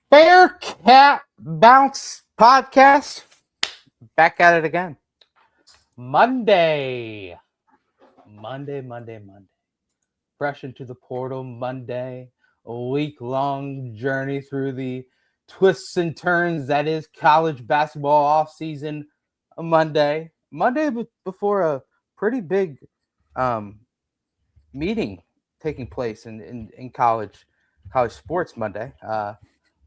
Bearcat Bounce Podcast. Back at it again. Monday. Fresh into the portal Monday. A week-long journey through the twists and turns that is college basketball off-season Monday. Monday before a pretty big meeting taking place in college sports Monday.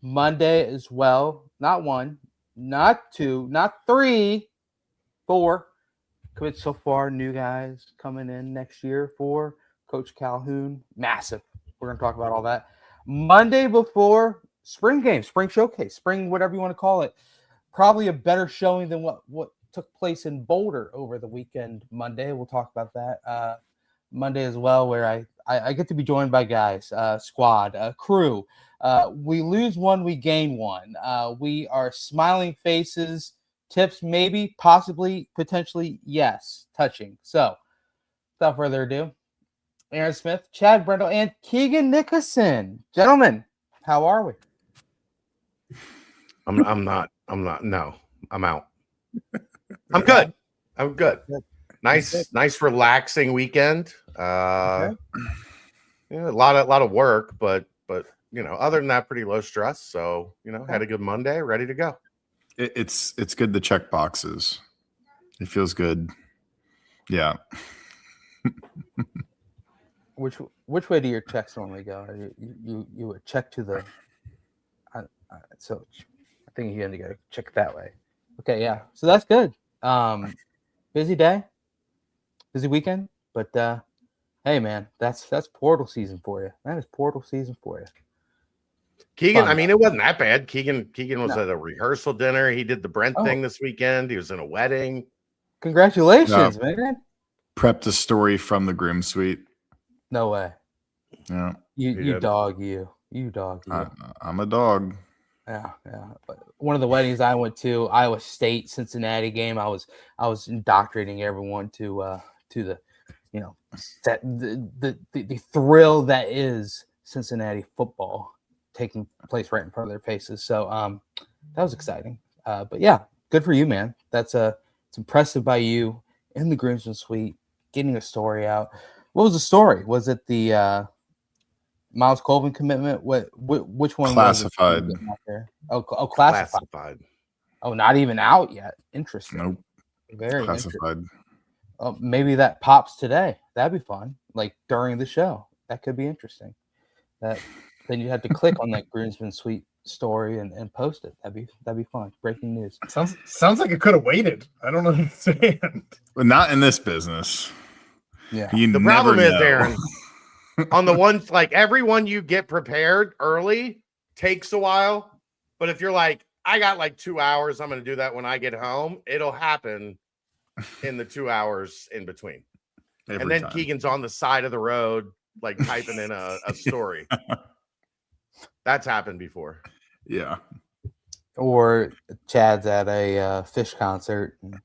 Monday as well. Not one, not two, not three, 4. Commit so far. New guys coming in next year for Coach Calhoun. Massive. We're going to talk about all that. Monday before spring game, spring showcase, spring whatever you want to call it. Probably a better showing than what took place in Boulder over the weekend Monday. We'll talk about that. Monday as well, where I get to be joined by guys, squad, crew. We lose one, we gain one. We are smiling faces, tips maybe, possibly, potentially, yes, touching. So, without further ado, Aaron Smith, Chad Brendel, and Keegan Nickerson. Gentlemen, how are we? I'm not. No, I'm out. I'm good. Nice, relaxing weekend. Okay. Yeah, a lot of work, but other than that, pretty low stress. So had a good Monday, ready to go. It's good to check boxes. It feels good. Yeah. Which way do your checks normally go? You would check to the. So I think you had to go check that way. Okay, yeah. So that's good. Busy day, busy weekend, but hey, man, that's portal season for you. That is portal season for you. Keegan, Fun. I mean, it wasn't that bad. Keegan was No. at a rehearsal dinner. He did the Brent thing this weekend. He was in a wedding. Congratulations, man. Prepped a story from the groom suite. No way. Yeah. You dog. I'm a dog. Yeah. But one of the weddings I went to, Iowa State Cincinnati game. I was indoctrinating everyone to the that the thrill that is Cincinnati football taking place right in front of their faces. So that was exciting. But yeah, good for you, man. It's impressive by you in the groomsmen suite getting a story out. What was the story? Was it the Miles Kovven commitment? Which one? Classified. Was it out there? Oh, classified. Oh, not even out yet. Interesting. Nope. Very Classified. Oh, maybe that pops today. That'd be fun. Like during the show, that could be interesting. Then you had to click on that groomsman suite story and post it. That'd be fun. Breaking news. Sounds like it could have waited. I don't understand. But not in this business. Yeah. The problem is, Aaron, on the ones like everyone you get prepared early takes a while. But if you're like, I got like 2 hours, I'm going to do that when I get home, it'll happen in the 2 hours in between. Every and then time. Keegan's on the side of the road, like typing in a story. That's happened before. Yeah. Or Chad's at a Fish concert and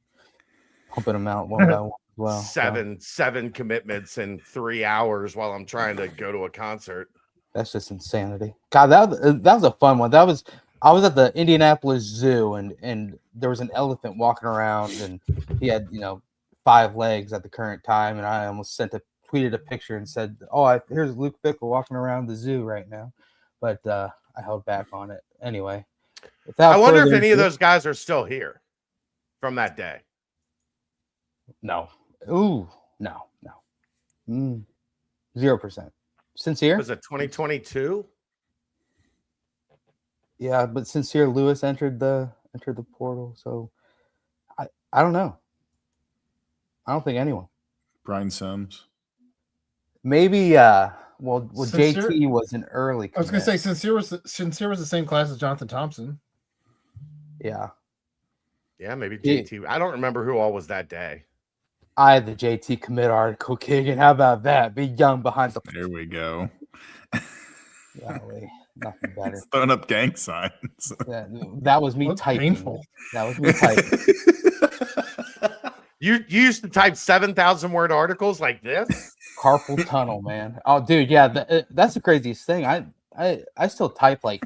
pumping them out one by one as well. Seven commitments in 3 hours while I'm trying to go to a concert. That's just insanity. God, that was a fun one. I was at the Indianapolis Zoo and there was an elephant walking around and he had 5 legs at the current time, and I almost tweeted a picture and said, "Oh, here's Luke Fickle walking around the zoo right now," but I held back on it anyway. I wonder if any of those guys are still here from that day. No. Ooh, no. 0%. Sincere? Was it 2022? Yeah, but Sincere Lewis entered the portal, so I don't know. I don't think anyone. Brian Sims. Maybe Sincere, JT was an early commit. I was going to say Sincere was the same class as Jonathan Thompson. Yeah. Yeah, maybe JT. I don't remember who all was that day. I had the JT commit article, Keegan. How about that? Be young behind the. There we go. Golly, nothing better. Throwing up gang signs. That was me That's typing. painful. That was me typing. You used to type 7,000 word articles like this? Carpal tunnel, man. Oh, dude, yeah, that's the craziest thing. I still type like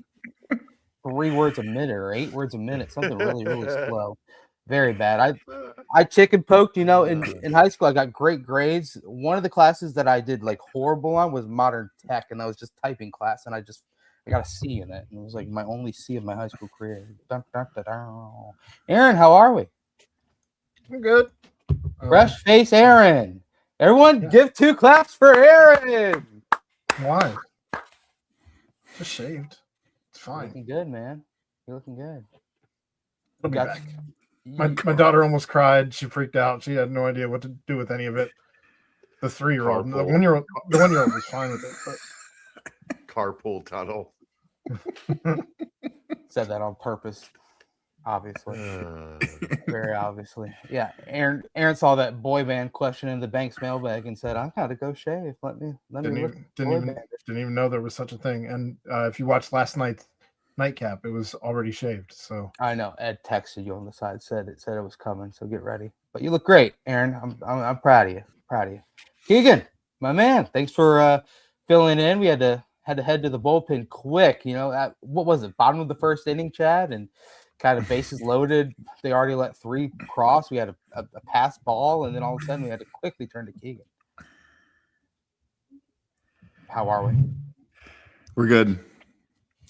3 words a minute or 8 words a minute, something really, really slow. Very bad. I chicken poked, in high school. I got great grades. One of the classes that I did like horrible on was modern tech, and I was just typing class, and I got a C in it, and it was like my only C of my high school career. Dun, dun, dun, dun. Aaron, how are we? I'm good. Fresh face, Aaron. Everyone, give 2 claps for Aaron. Why? Just shaved. It's You're fine. looking good, man. You're looking good. I'll be Got- back. My daughter almost cried. She freaked out. She had no idea what to do with any of it. The 3-year-old, the Carpool. 1-year-old, the 1-year-old was fine with it. But Carpool tunnel. Said that on purpose, obviously. Very obviously. Yeah, Aaron saw that boy band question in the bank's mailbag and said, I gotta go shave. Let me look. didn't even know there was such a thing. And if you watched last night's nightcap, it was already shaved. So I know Ed texted you on the side, said it was coming, so get ready. But you look great, Aaron. I'm proud of you. Keegan, my man, thanks for filling in. We had to head to the bullpen quick. What was it? Bottom of the first inning, Chad, and kind of bases loaded. They already let 3 cross. We had a pass ball, and then all of a sudden we had to quickly turn to Keegan. How are we? We're good.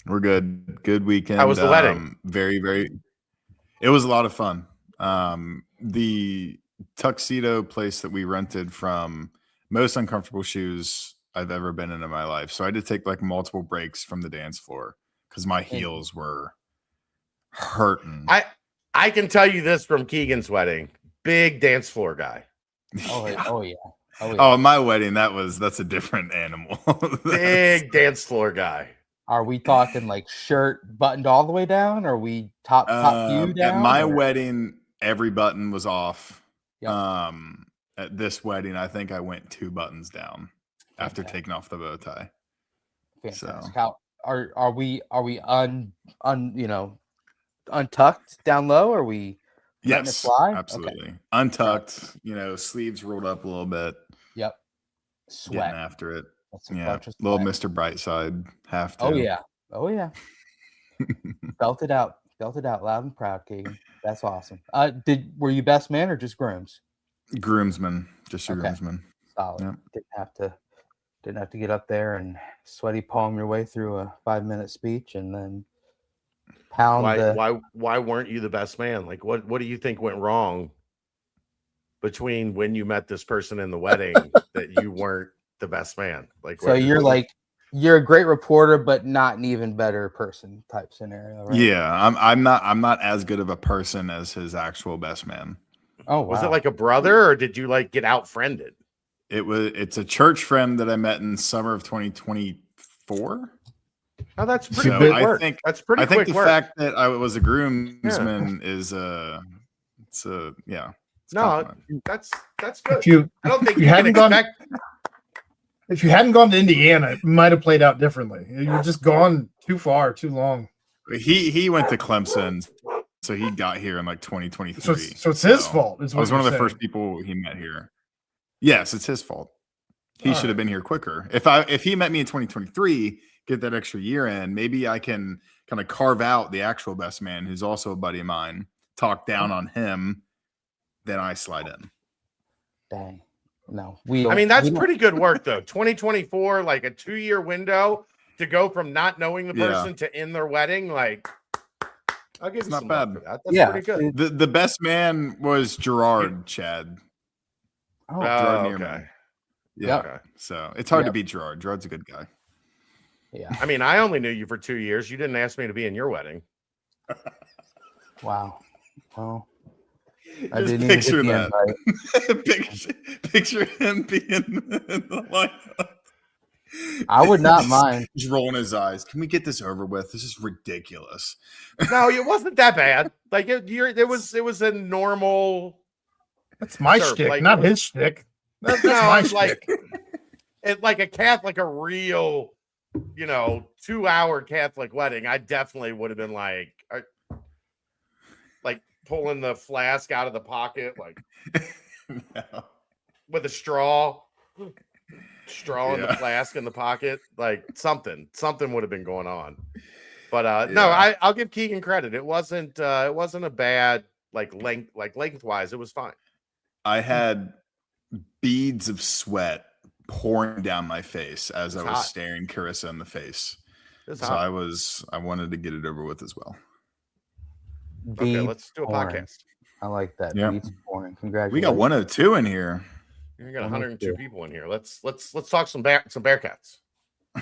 Good weekend. How was the wedding? Very, very. It was a lot of fun. The tuxedo place that we rented from, most uncomfortable shoes I've ever been in my life. So I had to take like multiple breaks from the dance floor because my heels were hurting. I can tell you this from Keegan's wedding. Big dance floor guy. Oh yeah. Oh, my wedding, that's a different animal. Big dance floor guy. Are we talking like shirt buttoned all the way down? Or are we top view down? At my wedding, every button was off. Yep. At this wedding, I think I went 2 buttons down after taking off the bow tie. Fantastic. How are we untucked down low? Are we letting it fly? Absolutely. Okay. Untucked, sleeves rolled up a little bit. Yep. Sweat. Getting after it. Yeah. Little Mr. Brightside. Have to. Oh yeah. Belt it out loud and proud, Keegan. That's awesome. Were you best man or just grooms? Groomsman. Just your groomsman. Solid. Yep. Didn't have to get up there and sweaty palm your way through a 5-minute speech and then pound. Why weren't you the best man? Like what do you think went wrong between when you met this person in the wedding that you weren't the best man? So you're a great reporter, but not an even better person type scenario, right? Yeah, I'm not as good of a person as his actual best man. Oh, wow. Was it like a brother, or did you like get out friended? It's a church friend that I met in summer of 2024. Oh, that's pretty good work. I think the fact that I was a groomsman is it's that's good. I don't think you can expect. If you hadn't gone to Indiana, it might have played out differently. You're just gone too far, too long. He went to Clemson, so he got here in like 2023. So it's his fault. I was one of the first people he met here. Yes, it's his fault. He should have been here quicker. If he met me in 2023, get that extra year in, maybe I can kind of carve out the actual best man, who's also a buddy of mine, talk down on him, then I slide in. Dang. No, that's pretty good work though. 2024, like a 2-year window to go from not knowing the person to in their wedding. Like, I'll give you not bad. For that. That's pretty good. The best man was Gerard, Chad. Oh, Gerard okay. Neerman. Yeah. Okay. So it's hard to beat Gerard. Gerard's a good guy. Yeah. I mean, I only knew you for 2 years. You didn't ask me to be in your wedding. Wow. Well, I didn't picture that. Picture him being in the lineup. I would not mind. He's rolling his eyes. Can we get this over with? This is ridiculous. No, it wasn't that bad. Like it was a normal. That's my shtick, not his shtick. That's my shtick. It's like a real, 2-hour Catholic wedding. I definitely would have been like pulling the flask out of the pocket, with a straw in the flask in the pocket, like something would have been going on. But no, I'll give Keegan credit. It wasn't a bad lengthwise. It was fine. I had beads of sweat pouring down my face as I was hot. staring Carissa in the face. It's So hot. I wanted to get it over with as well. Okay, let's do a podcast. I like that. Yeah. Beats pouring. Congratulations. We got 102 in here. You got 102 people in here. Let's talk some Bearcats.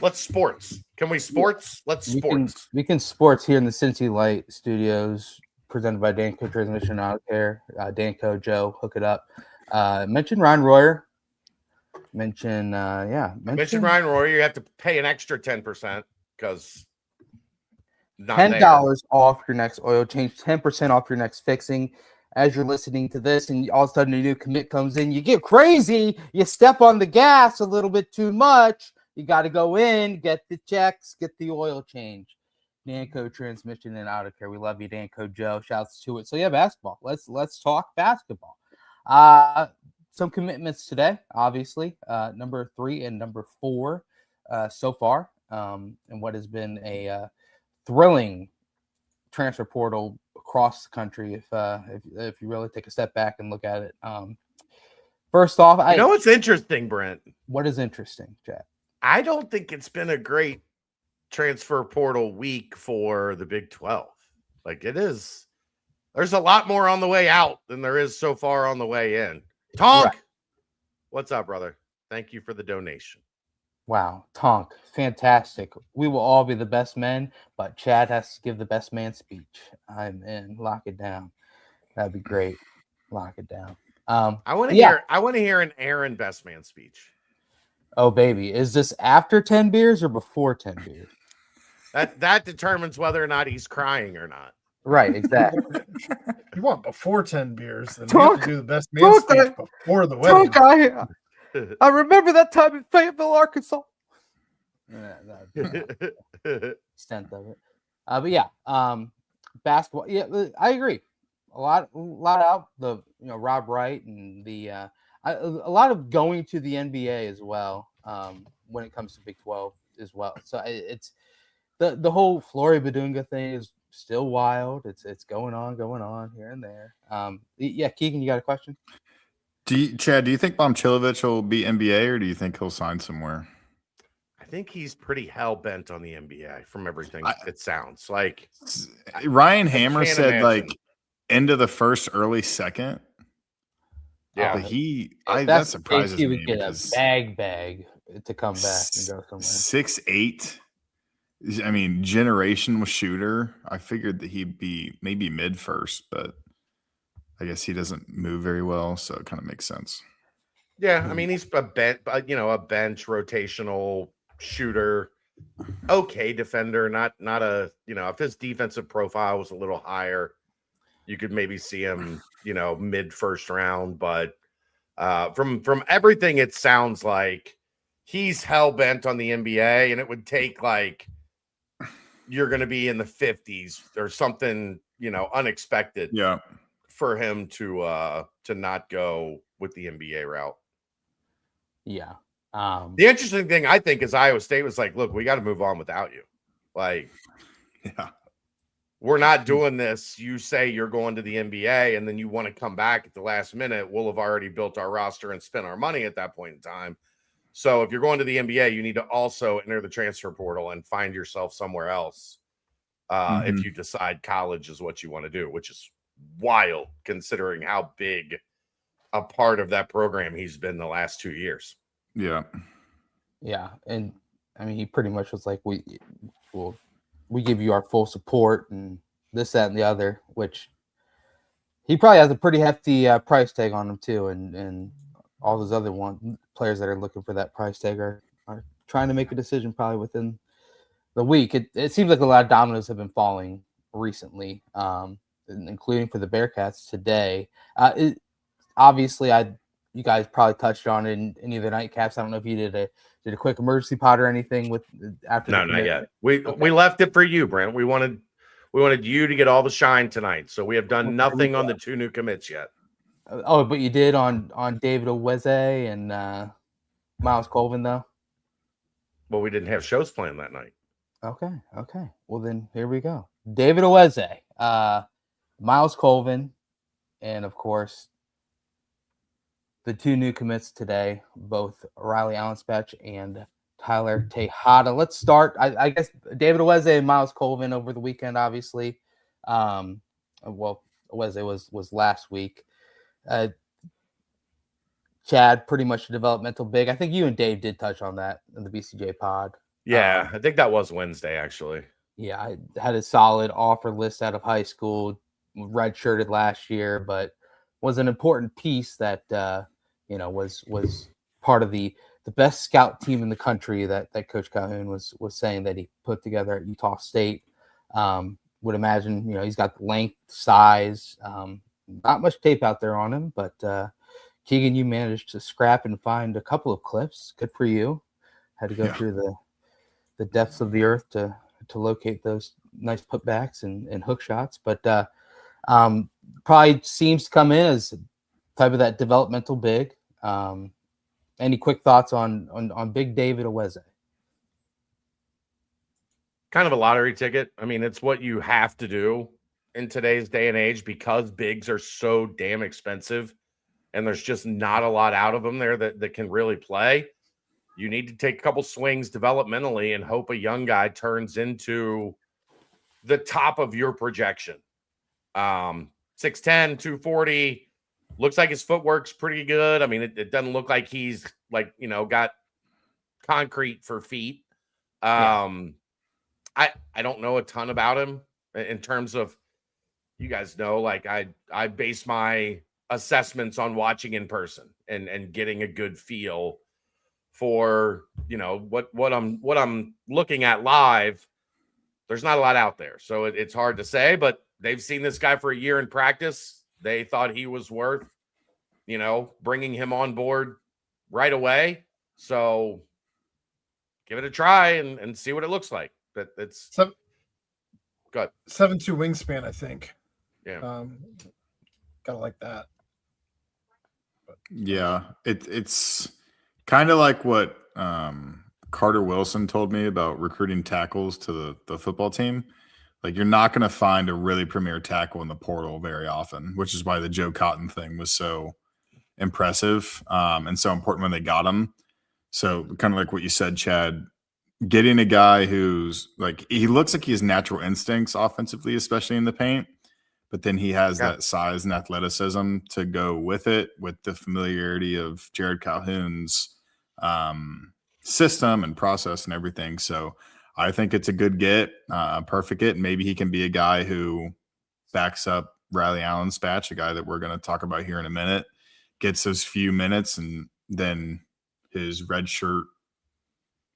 Let's sports. Can we sports? Let's sports. We can sports here in the Cincy Light Studios, presented by Danco Transmission Auto Care. Danco, Joe, hook it up. Mention Ryan Royer. Mention Ryan Royer. You have to pay an extra 10% because $10 off your next oil change, 10% off your next fixing. As you're listening to this, and all of a sudden a new commit comes in, you get crazy. You step on the gas a little bit too much. You got to go in, get the checks, get the oil change. Danco Transmission and Auto Care. We love you, Danco Joe. Shouts to it. So yeah, basketball. Let's talk basketball. Some commitments today, obviously. Number 3 and number 4 so far. And what has been a thrilling transfer portal across the country. If you really take a step back and look at it. First off, you know what's interesting, Brent? What is interesting, Chad? I don't think it's been a great transfer portal week for the Big 12. Like it is. There's a lot more on the way out than there is so far on the way in. Tonk, right. What's up, brother? Thank you for the donation. Wow, Tonk, fantastic. We will all be the best men, but Chad has to give the best man speech. I'm in. Lock it down. That'd be great. Lock it down. I want to hear an Aaron best man speech. Oh, baby. Is this after 10 beers or before 10 beers? That determines whether or not he's crying or not. Right, exactly. You want before 10 beers, then you have to do the best man speech before the wedding. I remember that time in Fayetteville, Arkansas. Extent of it. But yeah, basketball. Yeah, I agree. A lot out the Rob Wright and the a lot of going to the NBA as well. When it comes to Big 12 as well. So it's the whole Flory Badunga thing is still wild. It's going on here and there. Yeah, Keegan, you got a question? Chad, do you think Momcilovic will be NBA or do you think he'll sign somewhere? I think he's pretty hell bent on the NBA from everything it sounds like. Ryan Hammer said like end of the first, early second. Yeah, but that surprises me. He would get a bag to come back and go somewhere. 6'8". I mean, generational shooter. I figured that he'd be maybe mid first, but I guess he doesn't move very well, so it kind of makes sense. Yeah, I mean, he's a bench rotational shooter, okay defender, not a if his defensive profile was a little higher, you could maybe see him mid first round. But from everything, it sounds like he's hell bent on the NBA, and it would take like you're going to be in the 50s or something unexpected. Yeah. For him to not go with the NBA route. Yeah. The interesting thing I think is Iowa State was like, look, we got to move on without you. Like, yeah, we're not doing this. You say you're going to the NBA and then you want to come back at the last minute. We'll have already built our roster and spent our money at that point in time. So if you're going to the NBA, you need to also enter the transfer portal and find yourself somewhere else. If you decide college is what you want to do, which is wild considering how big a part of that program he's been the last 2 years. Yeah. And I mean, he pretty much was like, we give you our full support and this, that, and the other, which he probably has a pretty hefty price tag on him too. And all those other players that are looking for that price tag are trying to make a decision probably within the week. It seems like a lot of dominoes have been falling recently. Including for the Bearcats today. Obviously, you guys probably touched on it in any of the nightcaps. I don't know if you did a quick emergency pod or anything with after. No, not yet. We left it for you, Brent. We wanted you to get all the shine tonight, so we have done nothing on the 2 new commits yet. Oh, but you did on David Oweze and Miles Kovven though. Well, we didn't have shows planned that night. Okay. Well, then here we go. David Oweze, Miles Colvin, and of course the two new commits today, both Riley Allenspatch and Tyler Tahada. Let's start. I guess David Oweze and Miles Colvin over the weekend, obviously. Well, Oweze was last week. Chad, pretty much a developmental big. I think you and Dave did touch on that in the BCJ pod. Yeah, I think that was Wednesday, actually. Yeah, I had a solid offer list out of high school, redshirted last year, but was an important piece that was part of the best scout team in the country that Coach Calhoun was saying that he put together at Utah State. Would imagine he's got length, size, not much tape out there on him, but Keegan, you managed to scrap and find a couple of clips. Good for you. Had to go through the depths of the earth to locate those nice putbacks and hook shots, but probably seems to come in as type of that developmental big. Any quick thoughts on Big David Oweze? Kind of a lottery ticket. I mean, it's what you have to do in today's day and age because bigs are so damn expensive and there's just not a lot out of them there that can really play. You need to take a couple swings developmentally and hope a young guy turns into the top of your projection. 6'10", 240, looks like his footwork's pretty good. I mean, it doesn't look like he's got concrete for feet. I don't know a ton about him in terms of, you guys know, like I base my assessments on watching in person and getting a good feel for what I'm looking at live. There's not a lot out there, so it's hard to say, but they've seen this guy for a year in practice. They thought he was worth bringing him on board right away, so give it a try and see what it looks like. But it's good. 7'2" wingspan, I think. Yeah, gotta like that. Yeah, it's kind of like what Carter Wilson told me about recruiting tackles to the football team. Like, you're not going to find a really premier tackle in the portal very often, which is why the Joe Cotton thing was so impressive and so important when they got him. So kind of like what you said, Chad, getting a guy who's like, he looks like he has natural instincts offensively, especially in the paint, but then he has that size and athleticism to go with it, with the familiarity of Jared Calhoun's system and process and everything. So I think it's a good get, perfect get. Maybe he can be a guy who backs up Riley Allenspatch, a guy that we're going to talk about here in a minute, gets those few minutes, and then his redshirt,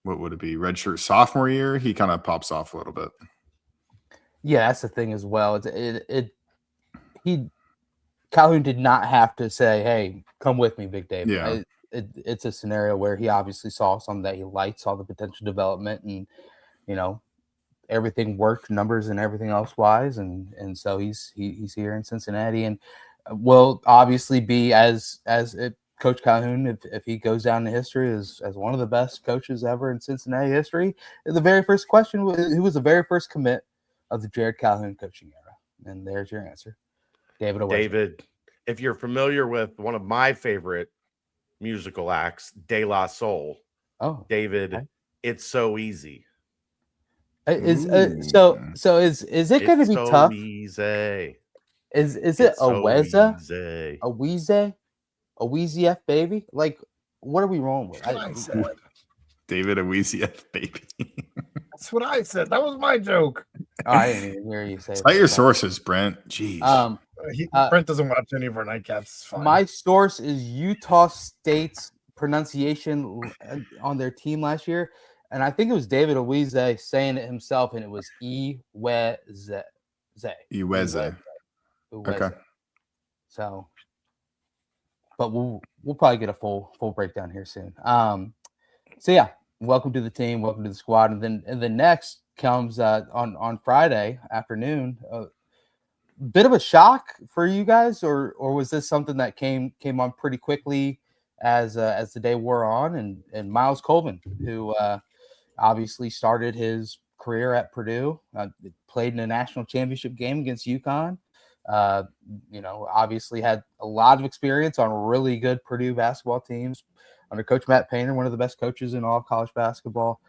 what would it be? Redshirt sophomore year, he kind of pops off a little bit. Yeah, that's the thing as well. Calhoun did not have to say, "Hey, come with me, Big Dave." Yeah. It's a scenario where he obviously saw something that he liked, saw the potential development, and everything worked, numbers and everything else wise, and so he's here in Cincinnati, and will obviously be as Coach Calhoun, if he goes down in history as one of the best coaches ever in Cincinnati history. The very first question: who was the very first commit of the Jared Calhoun coaching era? And there's your answer, David Oweze. David, if you're familiar with one of my favorite musical acts, De La Soul. Oh, David, okay. It's so easy. Is it going to be so tough? Easy. Is it Oweze? So easy. A Wheezy F baby? Like, what are we wrong with? That's what I said. David Oweze F baby. That's what I said. That was my joke. I didn't even hear you say. Cite your sources, Brent. Jeez. Brent doesn't watch any of our nightcaps. It's fine. My source is Utah State's pronunciation on their team last year, and I think it was David Oweze saying it himself, and it was Eweze. Okay. So, but we'll probably get a full breakdown here soon. So yeah, welcome to the team, welcome to the squad, and then next comes on Friday afternoon. Bit of a shock for you guys, or was this something that came on pretty quickly as the day wore on? And Miles Colvin, who obviously started his career at Purdue. Played in a national championship game against UConn. Obviously had a lot of experience on really good Purdue basketball teams under Coach Matt Painter, one of the best coaches in all of college basketball.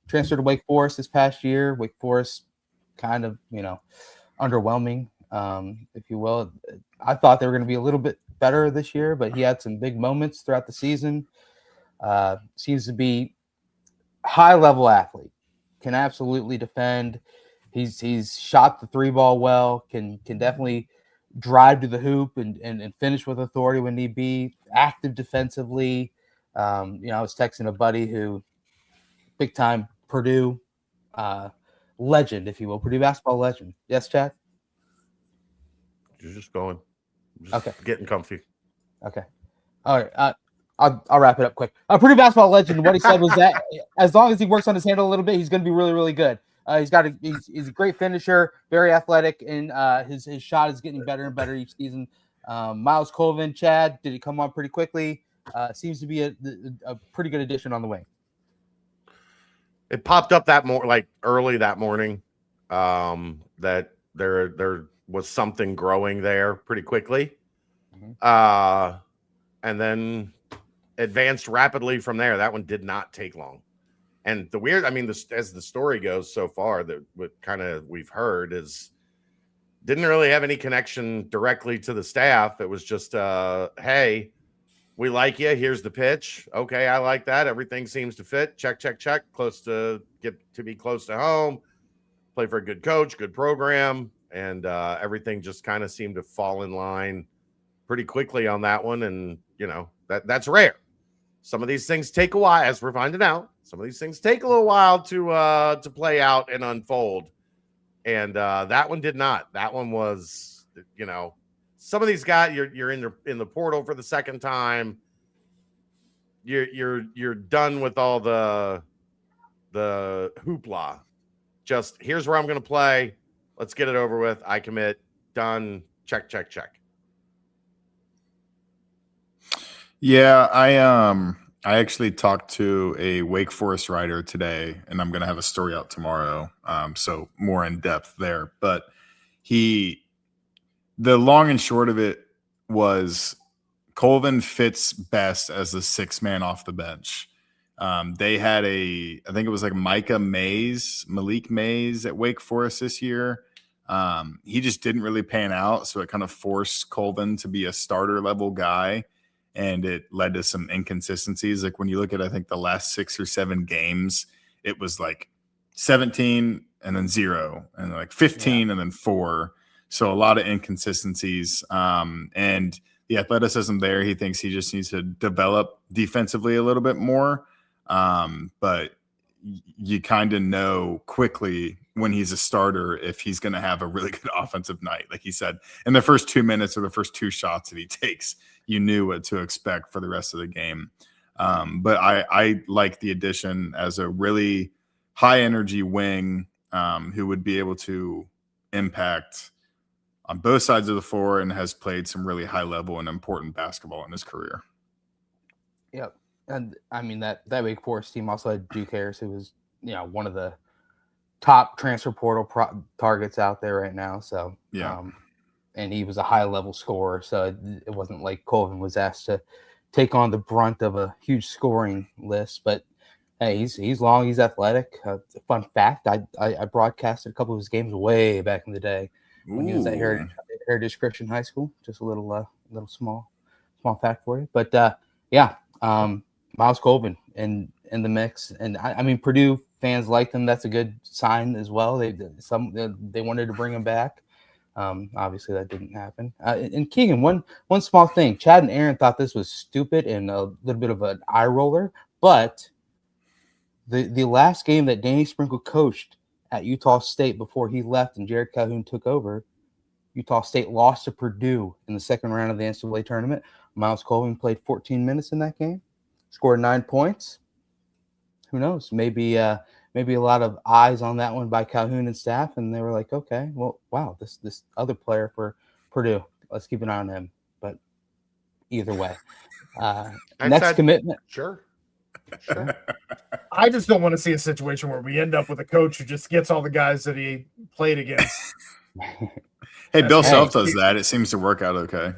Transferred to Wake Forest this past year. Wake Forest kind of, underwhelming, if you will. I thought they were going to be a little bit better this year, but he had some big moments throughout the season. Seems to be high-level athlete, can absolutely defend. He's shot the three ball well, can definitely drive to the hoop and finish with authority when need be, active defensively. I was texting a buddy who big-time Purdue legend, if you will, Purdue basketball legend. Yes, Chad? You're just going. Okay. Getting comfy. Okay. All right. I'll wrap it up quick. Purdue basketball legend, what he said was that as long as he works on his handle a little bit, he's going to be really, really good. He's a great finisher, very athletic, and his shot is getting better and better each season. Miles Kovven, Chad, did he come on pretty quickly? Seems to be a pretty good addition on the wing. It popped up early that morning that there was something growing there pretty quickly. Mm-hmm. And then advanced rapidly from there. That one did not take long. And the weird, as the story goes so far, that what kind of we've heard is didn't really have any connection directly to the staff. It was just, hey, we like you. Here's the pitch. Okay, I like that. Everything seems to fit. Check. Close to be close to home. Play for a good coach, good program, and everything just kind of seemed to fall in line pretty quickly on that one. And that's rare. Some of these things take a while, as we're finding out. Some of these things take a little while to play out and unfold. And that one did not. That one was, some of these guys, you're in the portal for the second time. You're done with all the hoopla. Just here's where I'm going to play. Let's get it over with. I commit. Done. Check. Yeah, I actually talked to a Wake Forest writer today, and I'm going to have a story out tomorrow. So more in depth there. But the long and short of it was Kovven fits best as the sixth man off the bench. They had I think it was like Malik Mays at Wake Forest this year. He just didn't really pan out. So it kind of forced Kovven to be a starter level guy. And it led to some inconsistencies. Like when you look at, I think the last 6 or 7 games, it was like 17 and then 0 and like 15 and then 4. So a lot of inconsistencies. And the athleticism there, he thinks he just needs to develop defensively a little bit more. But you kind of know quickly when he's a starter if he's going to have a really good offensive night. Like he said, in the first 2 minutes or the first 2 shots that he takes, you knew what to expect for the rest of the game. But I like the addition as a really high energy wing who would be able to impact on both sides of the floor and has played some really high level and important basketball in his career. Yep. And that Wake Forest team also had Duke Harris, who was, one of the top transfer portal targets out there right now. So, and he was a high level scorer. So it wasn't like Kovven was asked to take on the brunt of a huge scoring list, but hey, he's long, he's athletic. Fun fact, I broadcasted a couple of his games way back in the day when he was at Heritage Christian High School. Just a little small fact for you. But Miles Kovven in the mix, and Purdue fans liked him. That's a good sign as well. They wanted to bring him back. Obviously that didn't happen. And Keegan, one small thing. Chad and Aaron thought this was stupid and a little bit of an eye roller, but the last game that Danny Sprinkle coached at Utah State before he left and Jared Calhoun took over, Utah State lost to Purdue in the second round of the NCAA tournament. Miles Kovven played 14 minutes in that game, scored 9 points. Who knows? Maybe a lot of eyes on that one by Calhoun and staff, and they were like, okay, well, wow, this other player for Purdue, let's keep an eye on him. But either way, next commitment. Sure. Sure. I just don't want to see a situation where we end up with a coach who just gets all the guys that he played against. Hey, Bill Hey. Self does that. It seems to work out okay.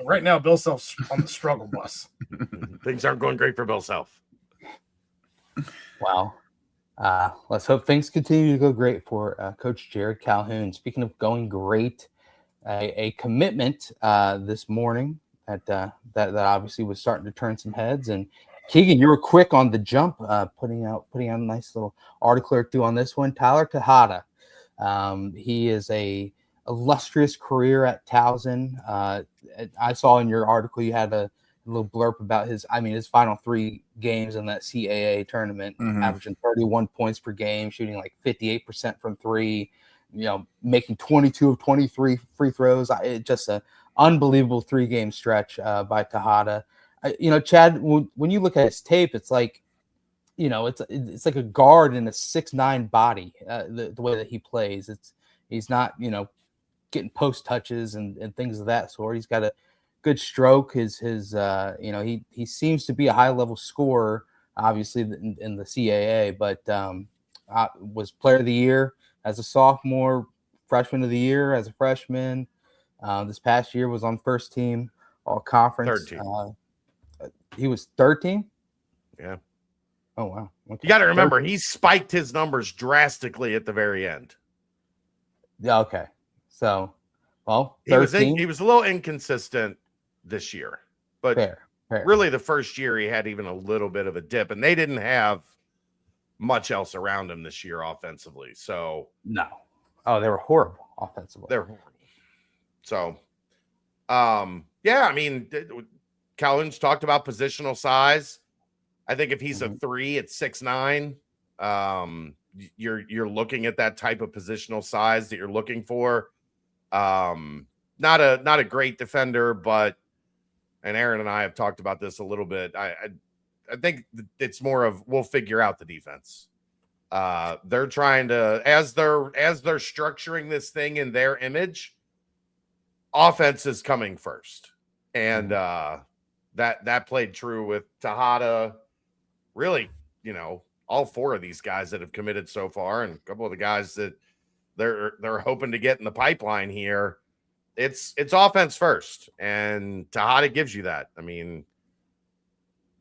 Right now, Bill Self's on the struggle bus. Things aren't going great for Bill Self. Wow. Let's hope things continue to go great for Coach Jared Calhoun. Speaking of going great, a commitment this morning that obviously was starting to turn some heads. And Keegan, you were quick on the jump, putting out a nice little article or two on this one. Tyler Tahada, he is a illustrious career at Towson. I saw in your article you had a little blurb about his final 3 games in that CAA tournament, averaging 31 points per game, shooting like 58% from 3, making 22 of 23 free throws. Just an unbelievable 3-game stretch by Tahada. Chad, when you look at his tape, it's like, it's like a guard in a 6'9" body, the way that he plays. He's not, getting post touches and things of that sort. He's got a good stroke. He seems to be a high level scorer, obviously in the CAA, but was player of the year as a sophomore, freshman of the year as a freshman. This past year was on first team all conference. 13. He was 13. Yeah. Oh wow. Okay. You got to remember, he spiked his numbers drastically at the very end. Yeah. Okay. So, well, he was a little inconsistent this year, but fair. Really the first year he had even a little bit of a dip, and they didn't have much else around him this year offensively. So no. Oh, they were horrible offensively. They're horrible. So, Calhoun's talked about positional size. I think if he's a 3 at 6'9", you're looking at that type of positional size that you're looking for. Not a great defender, but, and Aaron and I have talked about this a little bit. I think it's more of, we'll figure out the defense. They're trying to, as they're structuring this thing in their image, offense is coming first. And that played true with Tahada. Really, all 4 of these guys that have committed so far, and a couple of the guys that they're hoping to get in the pipeline here. It's offense first, and Tahada gives you that. I mean,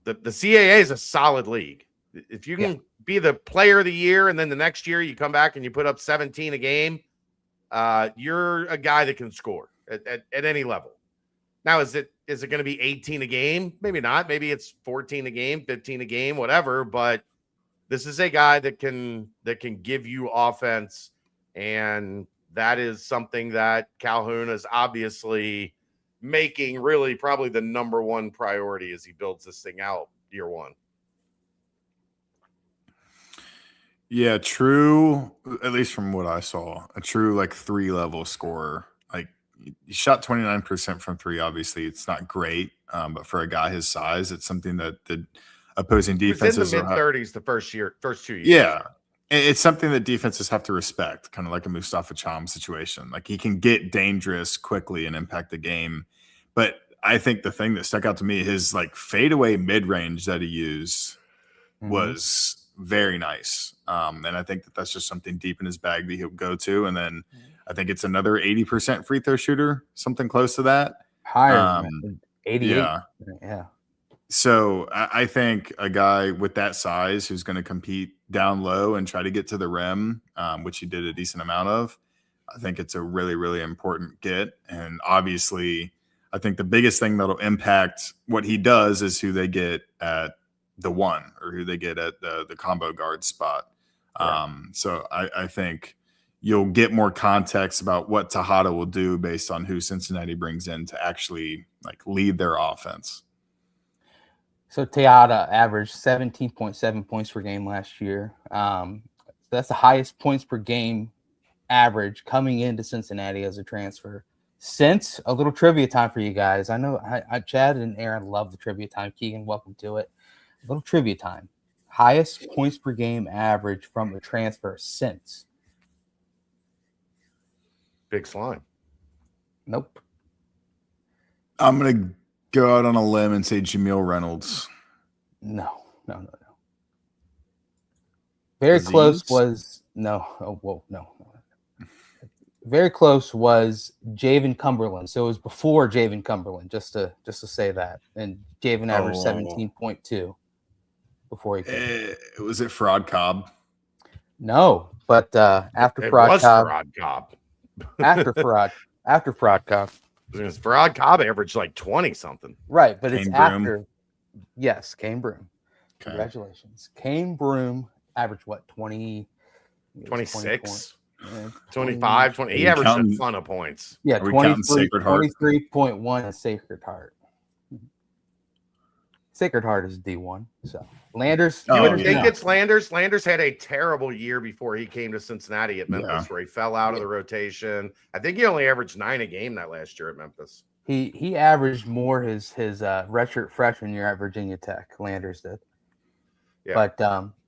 the CAA is a solid league. If you can be the player of the year, and then the next year you come back and you put up 17 a game, you're a guy that can score at any level. Now, is it going to be 18 a game? Maybe not. Maybe it's 14 a game, 15 a game, whatever. But this is a guy that can give you offense, and that is something that Calhoun is obviously making really probably the number 1 priority as he builds this thing out year 1. Yeah, true. At least from what I saw, a true 3-level scorer. He shot 29% from 3. Obviously, it's not great, but for a guy his size, it's something that the opposing defenses in the mid-30s the first 2 years. Yeah, it's something that defenses have to respect, kind of like a Mustafa Cham situation. He can get dangerous quickly and impact the game. But I think the thing that stuck out to me, his fadeaway mid-range that he used was very nice. And I think that's just something deep in his bag that he'll go to. And then I think it's another 80% free throw shooter, something close to that. Higher, 88. Yeah. So I think a guy with that size who's going to compete down low and try to get to the rim, which he did a decent amount of, I think it's a really, really important get. And obviously, I think the biggest thing that'll impact what he does is who they get at the 1 or who they get at the combo guard spot. So I think you'll get more context about what Tahada will do based on who Cincinnati brings in to actually lead their offense. So Tahada averaged 17.7 points per game last year. So that's the highest points per game average coming into Cincinnati as a transfer. Since a little trivia time for you guys. I know Chad and Aaron love the trivia time. Keegan, welcome to it. A little trivia time. Highest points per game average from a transfer since. Big Slime. Nope. I'm going to go out on a limb and say Jameel Reynolds. No. Very close Aziz? was no. Oh, whoa, no. Very close was Javen Cumberland. So it was before Javen Cumberland, just to say that. And Javen averaged 17.2 before he came. Was it Fraud Cobb? No, but after it Farad was Cobb, Farad Cobb. after Farad Cobb, Because Farad Cobb averaged like 20 something. right? But Kane it's Broom. after. Yes, Kane Broom. Okay. Congratulations, Kane Broom averaged what 20. 26, 20, 25, 20. He Are we averaged counting- a ton of points. Yeah, Are we counting 23, Sacred Heart? 23.1 is Sacred Heart. Sacred Heart is D1. So Landers. You Oh, would think yeah. it's Landers. Landers had a terrible year before he came to Cincinnati at Memphis, Yeah. where he fell out of the rotation. I think he only averaged 9 a game that last year at Memphis. He averaged more his redshirt freshman year at Virginia Tech. Landers did. Yeah.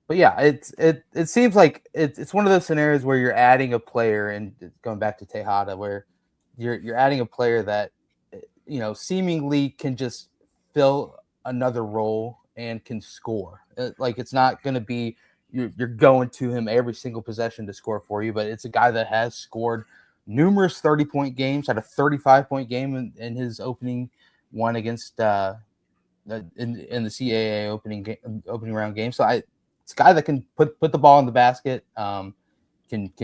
But yeah, it seems like it's one of those scenarios where you're adding a player, and going back to Tahada, where you're adding a player that seemingly can just fill another role and can score. Like, it's not going to be you're going to him every single possession to score for you, but it's a guy that has scored numerous 30-point games, had a 35-point game in his opening one against in the CAA opening round game. So it's a guy that can put the ball in the basket, can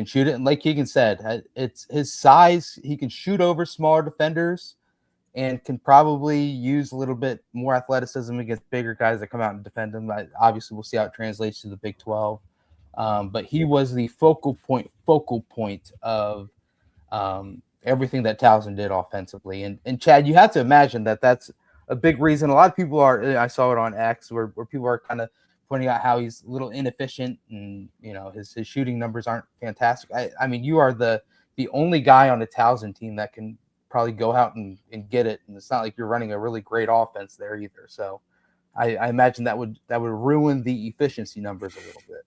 shoot it, and like Keegan said, it's his size. He can shoot over smaller defenders, and can probably use a little bit more athleticism against bigger guys that come out and defend him. Obviously, we'll see how it translates to the Big 12. But he was the focal point of everything that Towson did offensively. And Chad, you have to imagine that that's a big reason. A lot of people I saw it on X where people are kind of pointing out how he's a little inefficient, and his shooting numbers aren't fantastic. I mean, you are the only guy on the Towson team that can probably go out and get it, and it's not like you're running a really great offense there either. So I imagine that would ruin the efficiency numbers a little bit.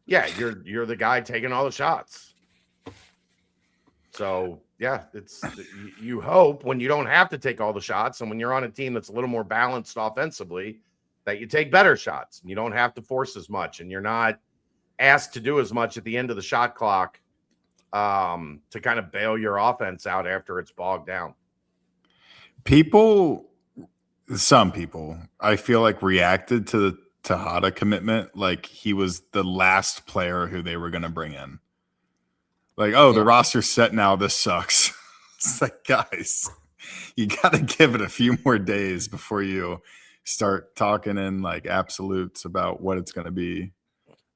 Yeah, you're the guy taking all the shots. So yeah, you hope when you don't have to take all the shots, and when you're on a team that's a little more balanced offensively, that you take better shots. You don't have to force as much, and you're not asked to do as much at the end of the shot clock to kind of bail your offense out after it's bogged down. Some people, I feel like, reacted to the Tahada commitment like he was the last player who they were going to bring in. Like, the roster's set now. This sucks. It's like, guys, you got to give it a few more days before you start talking in like absolutes about what it's going to be.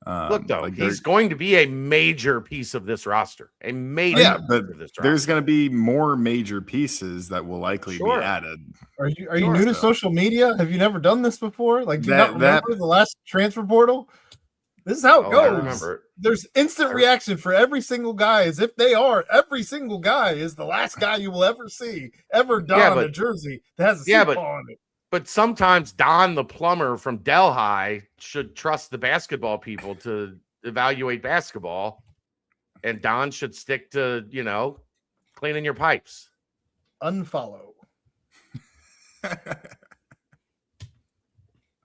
Look, though, he's going to be a major piece of this roster. A major but piece of this roster. There's going to be more major pieces that will likely be added. Are you new to social media? Have you never done this before? Like, do you not remember the last transfer portal? This is how it goes. I remember it. There's instant reaction for every single guy, as if every single guy is the last guy you will ever see ever don a jersey that has a Super Bowl on it. But sometimes Don, the plumber from Delhi, should trust the basketball people to evaluate basketball, and Don should stick to cleaning your pipes. Unfollow.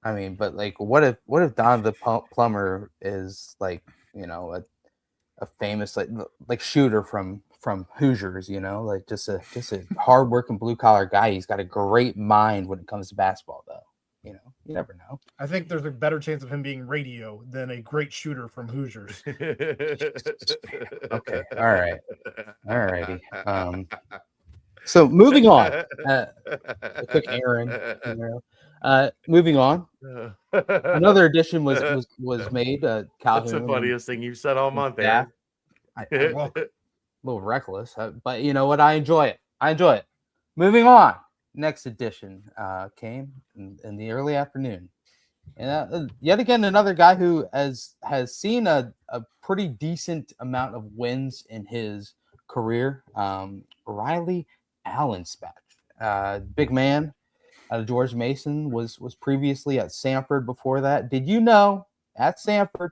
I mean, but like, what if Don the plumber is like a famous like shooter from Hoosiers, like just a hardworking blue collar guy. He's got a great mind when it comes to basketball, though. You never know. I think there's a better chance of him being radio than a great shooter from Hoosiers. Okay, all righty. So moving on, a quick errand. Moving on, another addition was made. Calhoun. That's the funniest thing you've said all month, Aaron. A little reckless, but you know what? I enjoy it. Moving on. Next edition came in the early afternoon, and yet again another guy who has seen a pretty decent amount of wins in his career. Riley Allenspach, big man out of George Mason, was previously at Samford before that. Did you know at Samford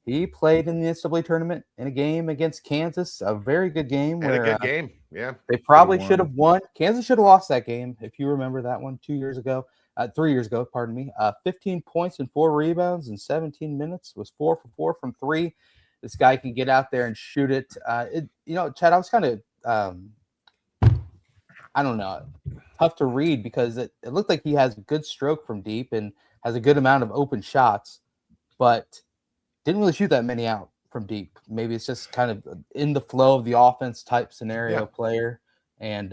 he played in the NCAA tournament in a game against Kansas, a very good game. And a good game, yeah. They probably should have won. Kansas should have lost that game, if you remember that one 2 years ago. 3 years ago, pardon me. 15 points and 4 rebounds in 17 minutes. Was 4 for 4 from 3. This guy can get out there and shoot it. Chad, I was kind of, I don't know, tough to read because it looked like he has a good stroke from deep and has a good amount of open shots, but didn't really shoot that many out from deep. Maybe it's just kind of in the flow of the offense type scenario player, and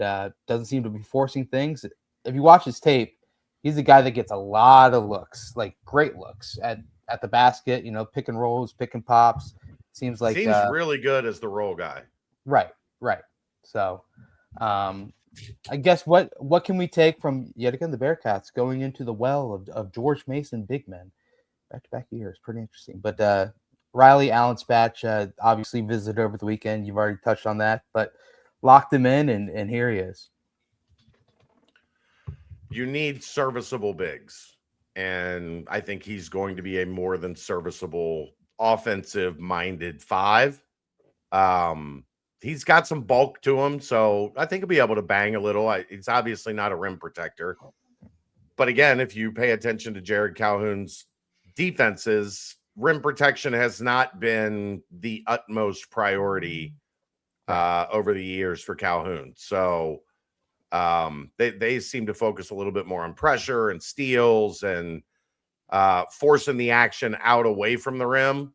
doesn't seem to be forcing things. If you watch his tape, he's a guy that gets a lot of looks, like great looks at the basket, pick and rolls, pick and pops. Seems really good as the role guy. Right. So I guess what can we take from, yet again, the Bearcats going into the well of George Mason big men? Back-to-back years. Pretty interesting. But Riley Allen Spatch obviously visited over the weekend. You've already touched on that, but locked him in, and here he is. You need serviceable bigs, and I think he's going to be a more than serviceable offensive-minded 5. He's got some bulk to him, so I think he'll be able to bang a little. He's obviously not a rim protector. But again, if you pay attention to Jared Calhoun's defenses, rim protection has not been the utmost priority over the years for Calhoun. So they seem to focus a little bit more on pressure and steals and forcing the action out away from the rim,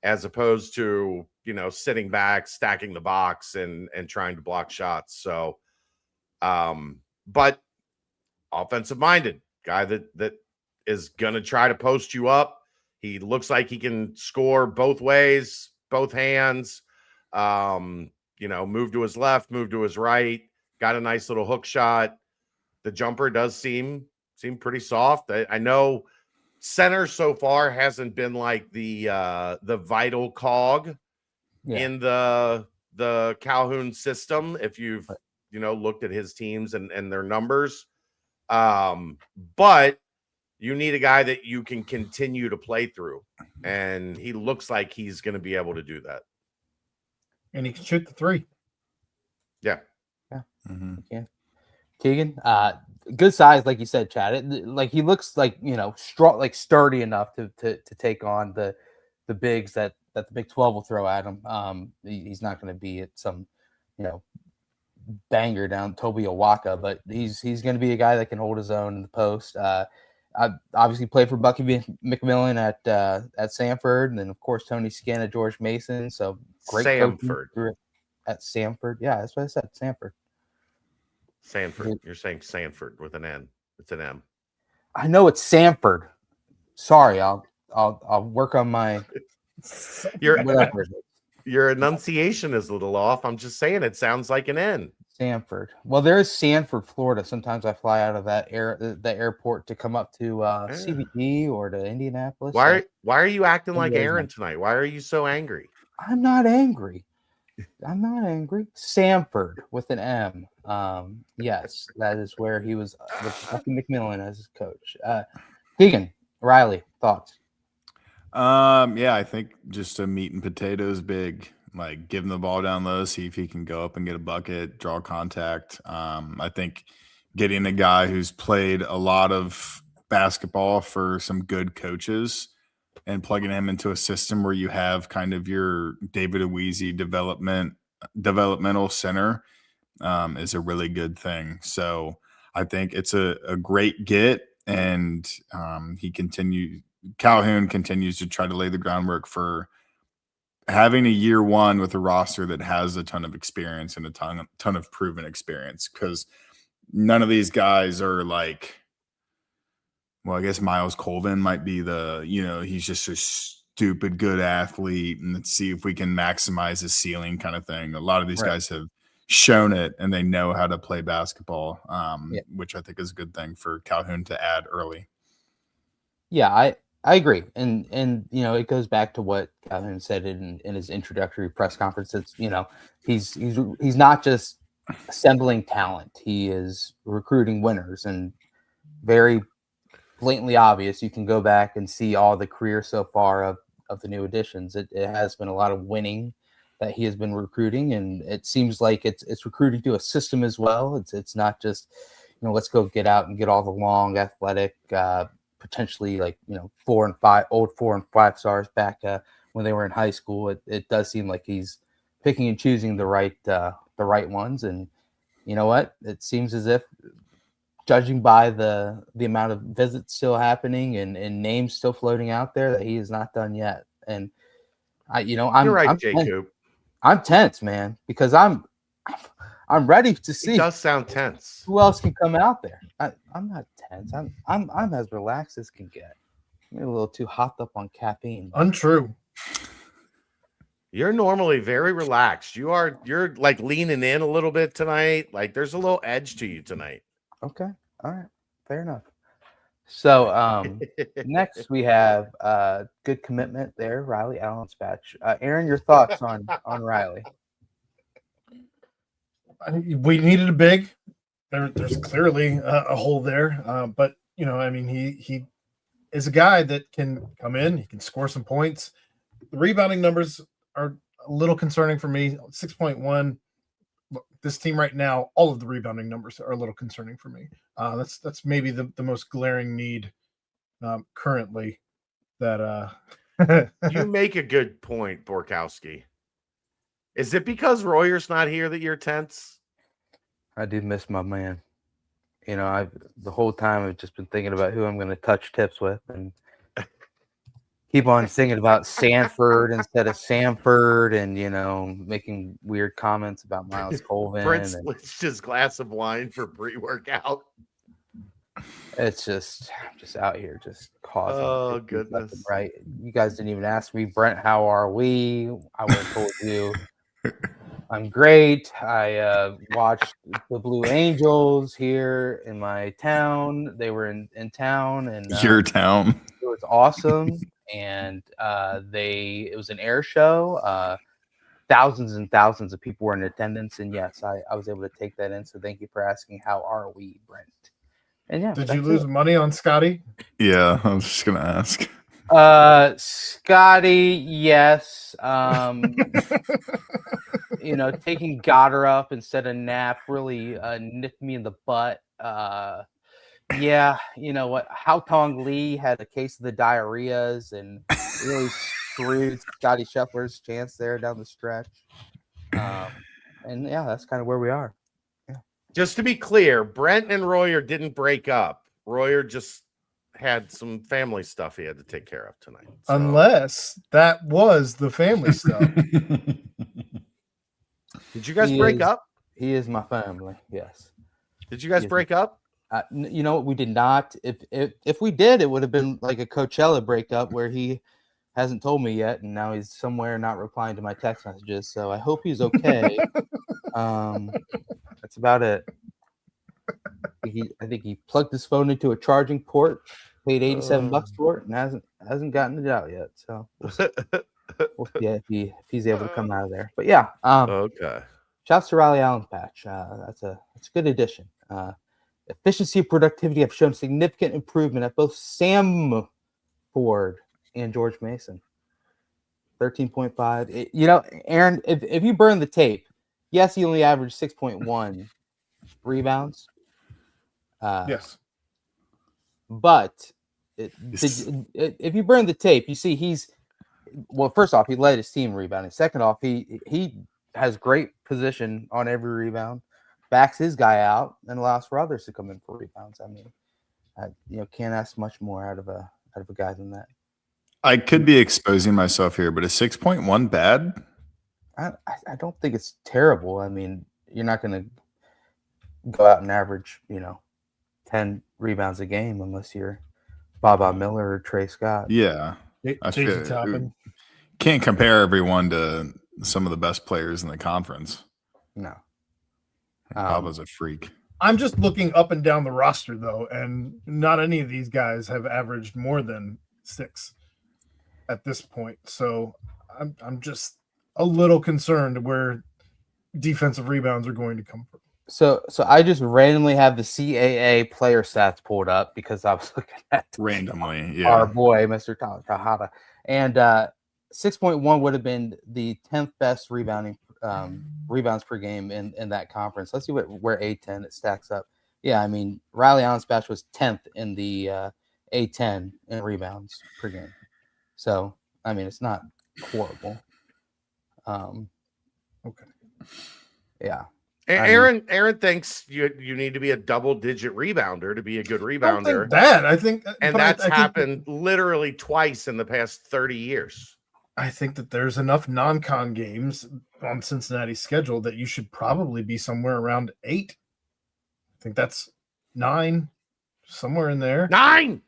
as opposed to, sitting back, stacking the box and trying to block shots. So, but offensive minded guy that is going to try to post you up. He looks like he can score both ways, both hands, move to his left, move to his right, got a nice little hook shot. The jumper does seem pretty soft. I know center so far hasn't been like the vital cog in the Calhoun system. If you've looked at his teams and their numbers, but you need a guy that you can continue to play through, and he looks like he's going to be able to do that. And he can shoot the 3. Yeah. Mm-hmm. Yeah. Keegan, good size, like you said, Chad. He looks like strong, like sturdy enough to take on the bigs that the Big 12 will throw at him. He's not going to be at some banger down Toby Owaka, but he's going to be a guy that can hold his own in the post. I obviously played for Bucky McMillan at Samford, and then of course Tony Skinn at George Mason. So great Samford at Samford. Yeah, that's what I said. Samford. You're saying Sanford with an N. It's an M. I know it's Samford. Sorry, I'll work on my. Your enunciation is a little off. I'm just saying it sounds like an N. Sanford. Well, there is Sanford, Florida. Sometimes I fly out of the airport to come up to CBD or to Indianapolis. Why are you acting like Aaron tonight? Why are you so angry? I'm not angry. Samford with an M. Yes, that is where he was with Bucky McMillan as his coach. Keegan, Riley, thoughts? Yeah, I think just a meat and potatoes big. Like, give him the ball down low, see if he can go up and get a bucket, draw contact. I think getting a guy who's played a lot of basketball for some good coaches and plugging him into a system where you have kind of your David Aweezy developmental center is a really good thing. So I think it's a great get, and Calhoun continues to try to lay the groundwork for having a year one with a roster that has a ton of experience and a ton of proven experience, because none of these guys are like, well, I guess Miles Kovven might be he's just a stupid good athlete, and let's see if we can maximize his ceiling kind of thing. A lot of these guys have shown it, and they know how to play basketball, which I think is a good thing for Calhoun to add early. Yeah, I agree. And it goes back to what Calhoun said in his introductory press conference. It's, he's not just assembling talent. He is recruiting winners, and very blatantly obvious. You can go back and see all the career so far of the new additions. It has been a lot of winning that he has been recruiting, and it seems like it's recruiting to a system as well. It's not just, let's go get out and get all the long, athletic, potentially 4 and 5 old 4 and 5 stars back when they were in high school. It does seem like he's picking and choosing the right ones, and you know what? It seems as if, judging by the amount of visits still happening and names still floating out there, that he is not done yet. And You're right, I'm Jacob. I'm tense, man, because I'm ready to see. It does sound tense. Who else can come out there. I'm not tense. I'm as relaxed as can get. I'm a little too hopped up on caffeine. Untrue. You're normally very relaxed. You're like leaning in a little bit tonight. Like there's a little edge to you tonight. Okay. All right. Fair enough. So next we have good commitment there, Riley Allen's patch. Aaron, your thoughts on Riley? We needed a big. There's clearly a hole there, but he is a guy that can come in. He can score some points. The rebounding numbers are a little concerning for me. 6.1. Look, this team right now, all of the rebounding numbers are a little concerning for me. That's maybe the most glaring need currently. That You make a good point, Borkowski. Is it because Royer's not here that you're tense? I do miss my man. The whole time I've just been thinking about who I'm going to touch tips with, and keep on thinking about Sanford instead of Samford, and making weird comments about Miles Kovven. Brent splits his glass of wine for pre-workout. It's just out here just causing. Oh goodness! Right? You guys didn't even ask me, Brent. How are we? I would have told you. I'm great. I watched the Blue Angels here in my town. They were in town, and your town. It was awesome, and it was an air show. Thousands and thousands of people were in attendance, and yes, I was able to take that in. So thank you for asking. How are we, Brent? And yeah, did you lose money on Scotty? Yeah, I was just gonna ask. Scotty, yes. Taking Goddard up instead of Knapp really nipped me in the butt. Yeah, you know what? Hao Tong Lee had a case of the diarrheas and really screwed Scotty Scheffler's chance there down the stretch. And yeah, that's kind of where we are. Yeah. Just to be clear, Brent and Royer didn't break up. Royer just had some family stuff he had to take care of tonight. So. Unless that was the family stuff. Did you guys break up? He is my family. Yes. Did you guys break up? We did not. If we did, it would have been like a Coachella breakup where he hasn't told me yet, and now he's somewhere not replying to my text messages. So I hope he's okay. That's about it. I think he plugged his phone into a charging port, paid $87 for it, and hasn't gotten it out yet. So we'll see. If he's able to come out of there. But yeah, okay. Shouts to Riley Allen's patch. That's a good addition. Efficiency and productivity have shown significant improvement at both Sam Ford and George Mason. 13.5. Aaron, if you burn the tape, yes, he only averaged 6.1 rebounds. Yes. But if you burn the tape, you see first off, he led his team rebounding. Second off, he has great position on every rebound, backs his guy out, and allows for others to come in for rebounds. I mean, can't ask much more out of a guy than that. I could be exposing myself here, but is 6.1 bad? I don't think it's terrible. I mean, you're not going to go out and average, 10 rebounds a game unless you're Baba Miller or Trey Scott. Yeah. Can't compare everyone to some of the best players in the conference. No. Baba's a freak. I'm just looking up and down the roster, though, and not any of these guys have averaged more than 6 at this point. So I'm just a little concerned where defensive rebounds are going to come from. So I just randomly have the CAA player stats pulled up because I was looking at randomly, our boy, Mr. Tahada. And 6.1 would have been the 10th best rebounds per game in that conference. Let's see where A10 it stacks up. Yeah, I mean, Riley Onspatch was 10th in the A10 in rebounds per game. So, I mean, it's not horrible. Okay. Yeah. Aaron thinks you need to be a double-digit rebounder to be a good I don't think rebounder, that. I think, and but that's I think happened literally twice in the past 30 years. I think that there's enough non-con games on Cincinnati's schedule that you should probably be somewhere around 8. I think that's 9, somewhere in there. 9.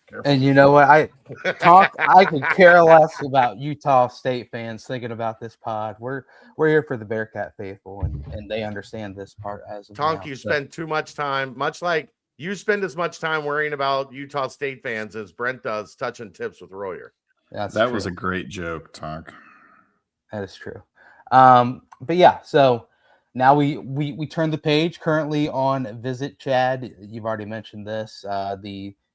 Careful. And you know what? I could care less about Utah State fans thinking about this pod. We're here for the Bearcat faithful, and they understand this part as of Tonk, now. you So, spend too much time, much like you spend as much time worrying about Utah State fans as Brent does touching tips with Royer. that's That true. was a great joke, Tonk. That is true. But yeah, so now we turn the page currently on Visit Chad. You've already mentioned this.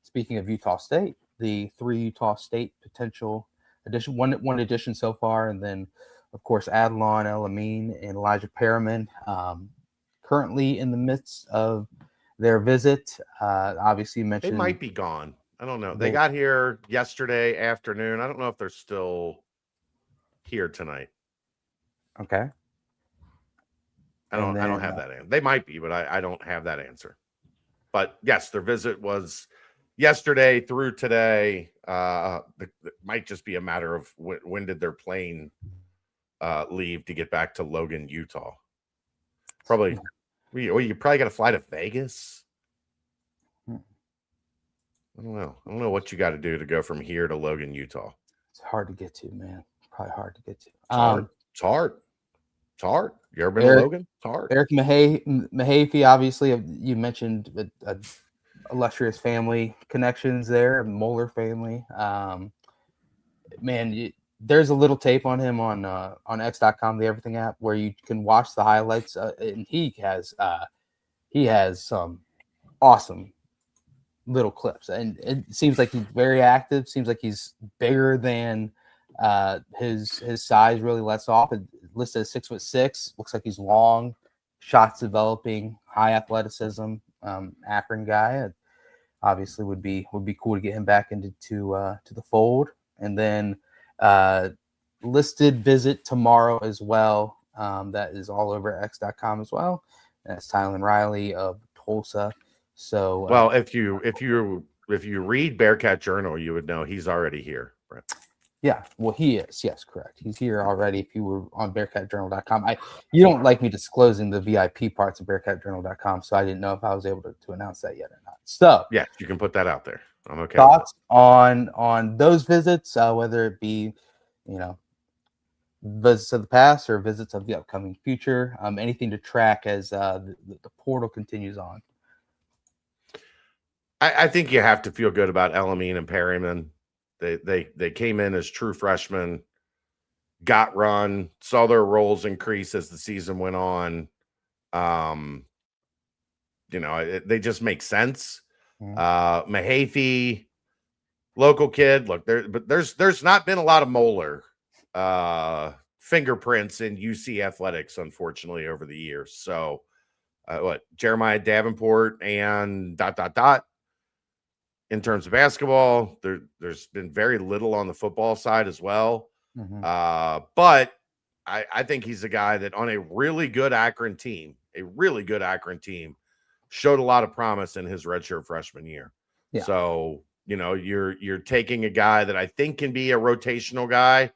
Speaking of Utah State, the 3 Utah State potential addition, one addition so far, and then of course Adlon El-Amin and Elijah Perriman, currently in the midst of their visit. Obviously, you They mentioned might be gone. I don't know. They got here yesterday afternoon. I don't know if they're still here tonight. Okay. I don't have that answer. They might be, but I don't have that answer. But yes, their visit was yesterday through today. It might just be a matter of when did their plane leave to get back to Logan, Utah. Probably. You probably got to fly to Vegas. I don't know what you got to do to go from here to Logan, Utah. It's hard to get to, man. Probably hard to get to. It's hard. You ever been to Logan? It's hard. Eric Mahaffey, obviously, you mentioned a illustrious family connections there, Moeller family. Man, there's a little tape on him on X.com, the Everything app, where you can watch the highlights, and he has some awesome little clips, and it seems like he's very active. Seems like he's bigger than his size really lets off. It listed as 6'6". Looks like he's long, shots developing, high athleticism. Akron guy. Obviously, would be cool to get him back into to the fold. And then listed visit tomorrow as well. That is all over X.com as well. That's Tylen Riley of Tulsa. So well, if you read Bearcat Journal, you would know he's already here, Brent. Yeah, well, he is. Yes, correct. He's here already. If you were on BearcatJournal.com, you don't like me disclosing the VIP parts of BearcatJournal.com, so I didn't know if I was able to announce that yet or not. So, yeah, you can put that out there. I'm okay. Thoughts on those visits, whether it be, visits of the past or visits of the upcoming future. Anything to track as the portal continues on. I think you have to feel good about El-Amin and Perryman. They came in as true freshmen, got run, saw their roles increase as the season went on. They just make sense. Mahaffey, local kid. Look, there's not been a lot of Moeller fingerprints in UC athletics, unfortunately, over the years. So, Jeremiah Davenport and ... In terms of basketball, there's been very little on the football side as well. But I think he's a guy that on a really good Akron team, showed a lot of promise in his redshirt freshman year. Yeah. So, you're taking a guy that I think can be a rotational guy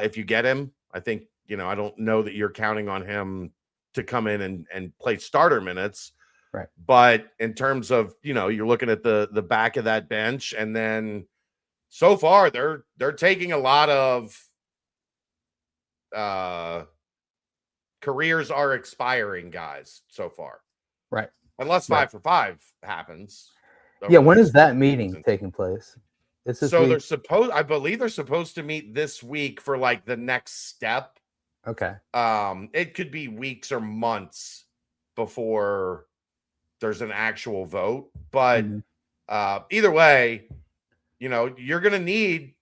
if you get him. I think, I don't know that you're counting on him to come in and play starter minutes. Right. But in terms of, you're looking at the back of that bench, and then so far they're taking a lot of careers are expiring guys so far. Right. Unless 5 for 5 happens. Yeah, when is that meeting taking place? So I believe they're supposed to meet this week for like the next step. Okay. It could be weeks or months before there's an actual vote, but either way, you're going to need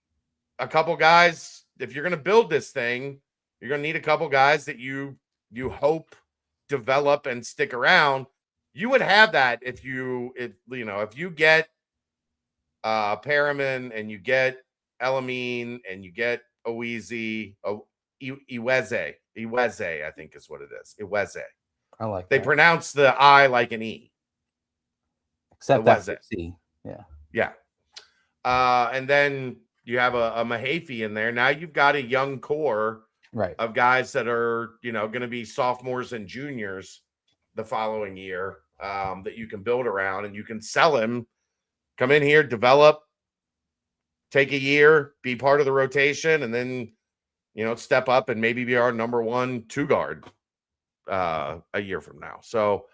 a couple guys. If you're going to build this thing, you're going to need a couple guys that you hope develop and stick around. You would have that if you get Perriman and you get Elamine and you get Iweze, I think is what it is. Iweze. I like They that. pronounce the I like an E. Except Iweze. that C. Yeah. Yeah. And then you have a Mahaffey in there. Now you've got a young core Right. of guys that are, going to be sophomores and juniors the following year that you can build around, and you can sell him, come in here, develop, take a year, be part of the rotation, and then, step up and maybe be our number 1 2 guard a year from now. So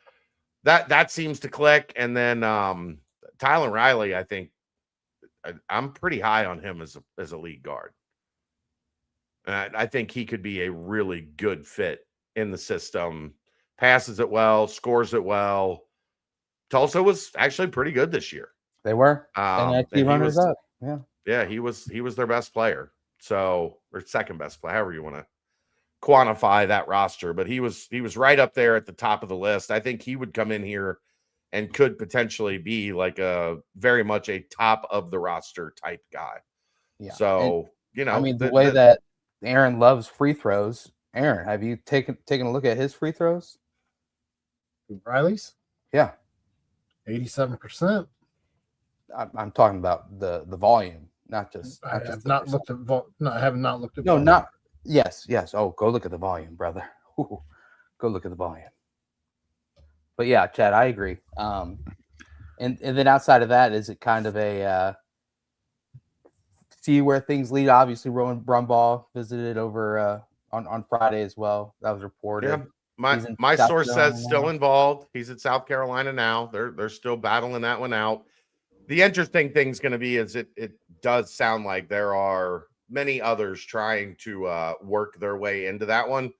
that seems to click. And then Tylen Riley, I think I'm pretty high on him as a lead guard. I think he could be a really good fit in the system. Passes it well, scores it well. Tulsa was actually pretty good this year. They were. And and he runners was, up. Yeah. Yeah, he was their best player. So, or second best player, however you want to quantify that roster. But he was right up there at the top of the list. I think he would come in here and could potentially be like very much a top of the roster type guy. Yeah. So, I mean, the way that Aaron loves free throws. Aaron, have you taken a look at his free throws? Riley's? Yeah. 87%. I'm talking about the volume, not just. I have not looked at no, I have not looked at No, volume. not yes. Oh, go look at the volume, brother. Ooh, go look at the volume. But yeah, Chad, I agree. And then outside of that, is it kind of a see where things lead? Obviously, Rowan Brumbaugh visited over on Friday as well. That was reported. Yeah. My source says still involved. He's at South Carolina now. They're still battling that one out. The interesting thing is going to be is it does sound like there are many others trying to work their way into that one.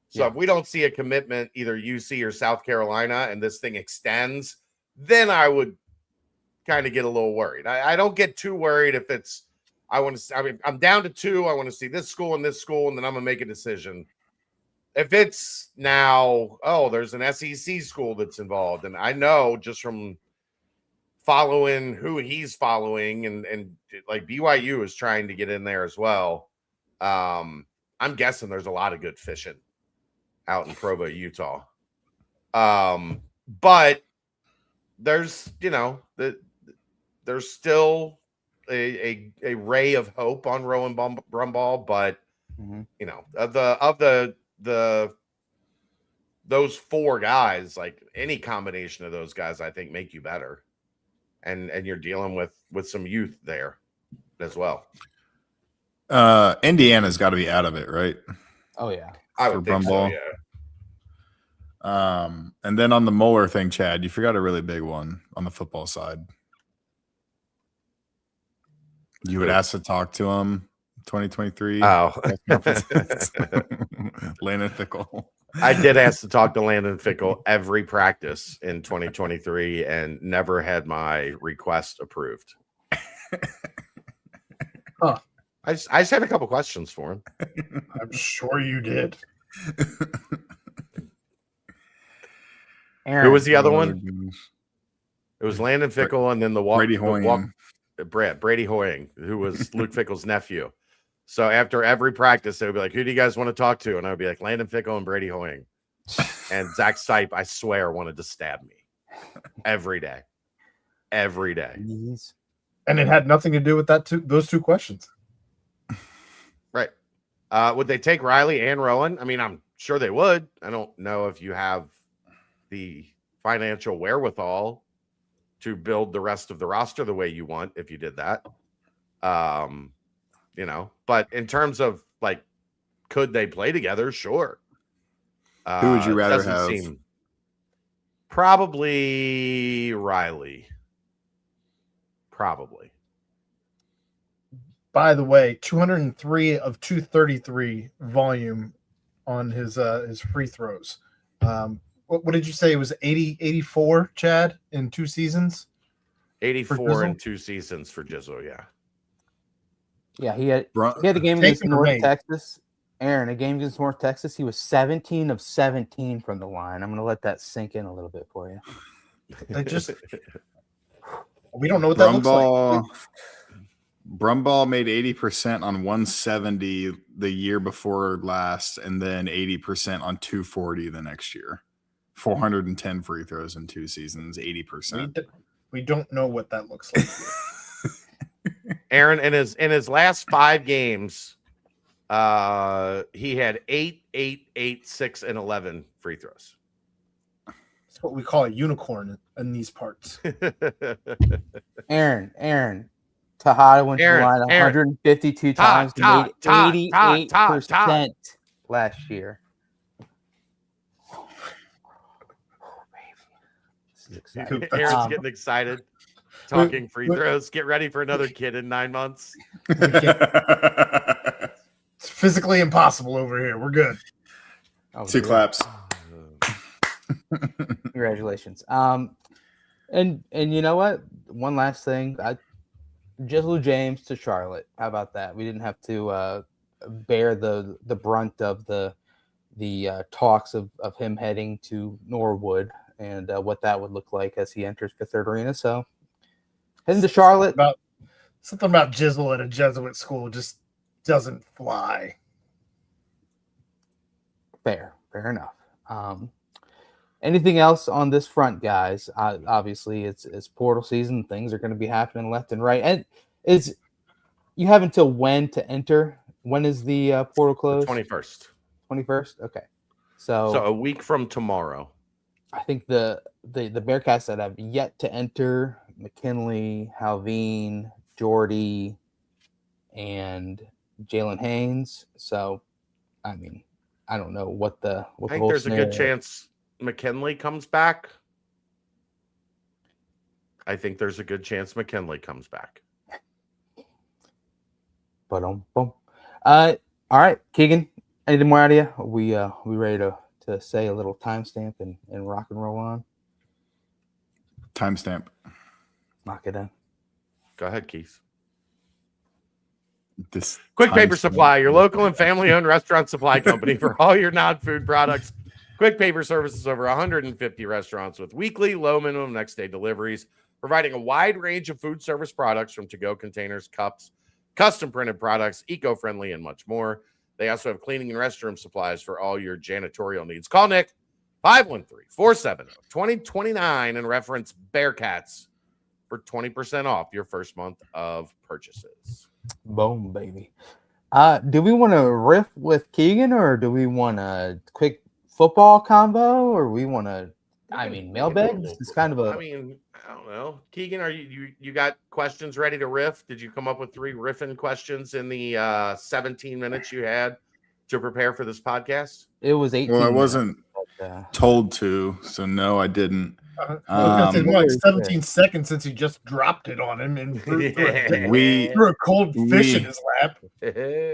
So if we don't see a commitment, either UC or South Carolina, and this thing extends, then I would kind of get a little worried. I don't get too worried if it's I'm down to 2. I want to see this school and this school, and then I'm gonna make a decision. If it's now, there's an SEC school that's involved, and I know just from following who he's following, and like BYU is trying to get in there as well. I'm guessing there's a lot of good fishing out in Provo, Utah. But there's, there's still a ray of hope on Rowan Brumbaugh, but of those 4 guys, like any combination of those guys, I think make you better. And you're dealing with some youth there as well. Indiana's got to be out of it, right? Oh yeah, I would think so, yeah. And then on the Moeller thing, Chad, you forgot a really big one on the football side. You would ask to talk to him 2023. Oh, Landon Fickle. I did ask to talk to Landon Fickle every practice in 2023 and never had my request approved. Huh. I just had a couple questions for him. I'm sure you did. Aaron, Who was the other one? It was Landon Fickle, and then Brady Hoying. Brady Hoying, who was Luke Fickle's nephew. So after every practice, they would be like, "Who do you guys want to talk to?" And I would be like, "Landon Fickle and Brady Hoying." And Zach Stipe, I swear, wanted to stab me every day. And it had nothing to do with those 2 questions. Right. Would they take Riley and Rowan? I mean, I'm sure they would. I don't know if you have the financial wherewithal to build the rest of the roster the way you want if you did that. But in terms of like, could they play together? Sure. Who would you rather have? Probably Riley. Probably. By the way, 203 of 233 volume on his free throws. What did you say? It was 84, Chad, in 2 seasons? 84 in 2 seasons for Jizzle, yeah. Yeah, he had a game against North Texas. Aaron, a game against North Texas, he was 17 of 17 from the line. I'm going to let that sink in a little bit for you. We don't know what that looks like. Brumball made 80% on 170 the year before last, and then 80% on 240 the next year. 410 free throws in 2 seasons, 80%. We don't know what that looks like. Aaron, in his last 5 games, he had 8, 8, 8, 6, and 11 free throws. That's what we call a unicorn in these parts. Aaron, Tahada went to the line 152 times and made 88% last year. Oh, baby. This is exciting. Aaron's getting excited. Talking free throws. Get ready for another kid in 9 months. It's physically impossible over here. We're good. 2 claps. Congratulations. And you know what? One last thing. Jizzle James to Charlotte. How about that? We didn't have to bear the brunt of the talks of him heading to Norwood and what that would look like as he enters Fifth Third Arena. So heading to Charlotte. Something about Jizzle at a Jesuit school just doesn't fly. Fair enough. Anything else on this front, guys? Obviously, it's portal season. Things are going to be happening left and right. And you have until when to enter? When is the portal close? 21st. 21st. Okay. So a week from tomorrow. I think the Bearcats that have yet to enter: McKinley, Halveen, Jordy, and Jalen Haynes. So, I mean, I don't know what the I think there's a good chance McKinley comes back. But all right, Keegan. Anything more out of you? We ready to say a little timestamp and rock and roll on? Timestamp. Lock it in. Go ahead, Keith. This Quick Paper Supply, your local and family-owned restaurant supply company for all your non-food products. Quick Paper services over 150 restaurants with weekly, low minimum next-day deliveries, providing a wide range of food service products from to-go containers, cups, custom printed products, eco-friendly, and much more. They also have cleaning and restroom supplies for all your janitorial needs. Call Nick, 513-470-2029, and reference Bearcats for 20% off your first month of purchases. Boom, baby. Do we want to riff with Keegan, or do we want a quick football combo, or we want to? Mailbag. It's kind of a. I don't know. Keegan, are you got questions ready to riff? Did you come up with 3 riffing questions in the 17 minutes you had to prepare for this podcast? It was 18. Well, I wasn't told to, so no, I didn't. It's more like 17 seconds since you just dropped it on him and threw a cold fish in his lap.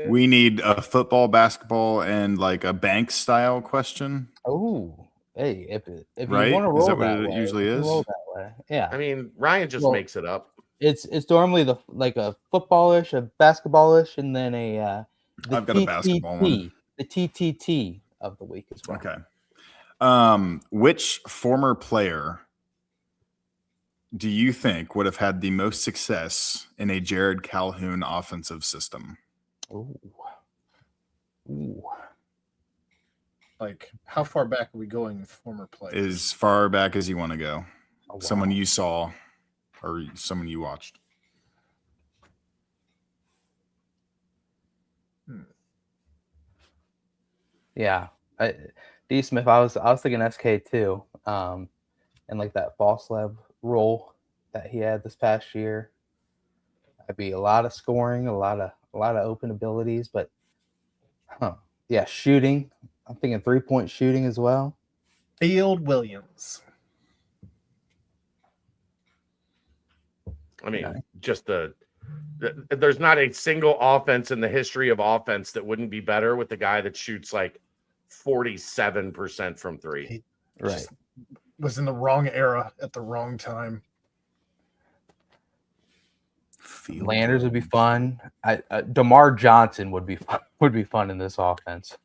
We need a football, basketball, and like a bank style question. Oh, hey, if you right? want to roll is that what that it way, usually is? roll that way. Yeah. I mean, Ryan just makes it up. It's normally like a footballish, a basketballish, and then I've got a basketball one. The TTT of the week as well. Okay. Which former player do you think would have had the most success in a Jared Calhoun offensive system? Ooh. Like, how far back are we going with former players? As far back as you want to go. Oh, wow. Someone you saw or someone you watched. Yeah. D. Smith, I was thinking SK too. And like that false lab role that he had this past year. That'd be a lot of scoring, a lot of open abilities, but shooting. I'm thinking 3-point shooting as well. Field Williams. I mean, just there's not a single offense in the history of offense that wouldn't be better with the guy that shoots like 47% from 3. He Right. Was in the wrong era at the wrong time. Landers would be fun. DeMar Johnson would be fun in this offense.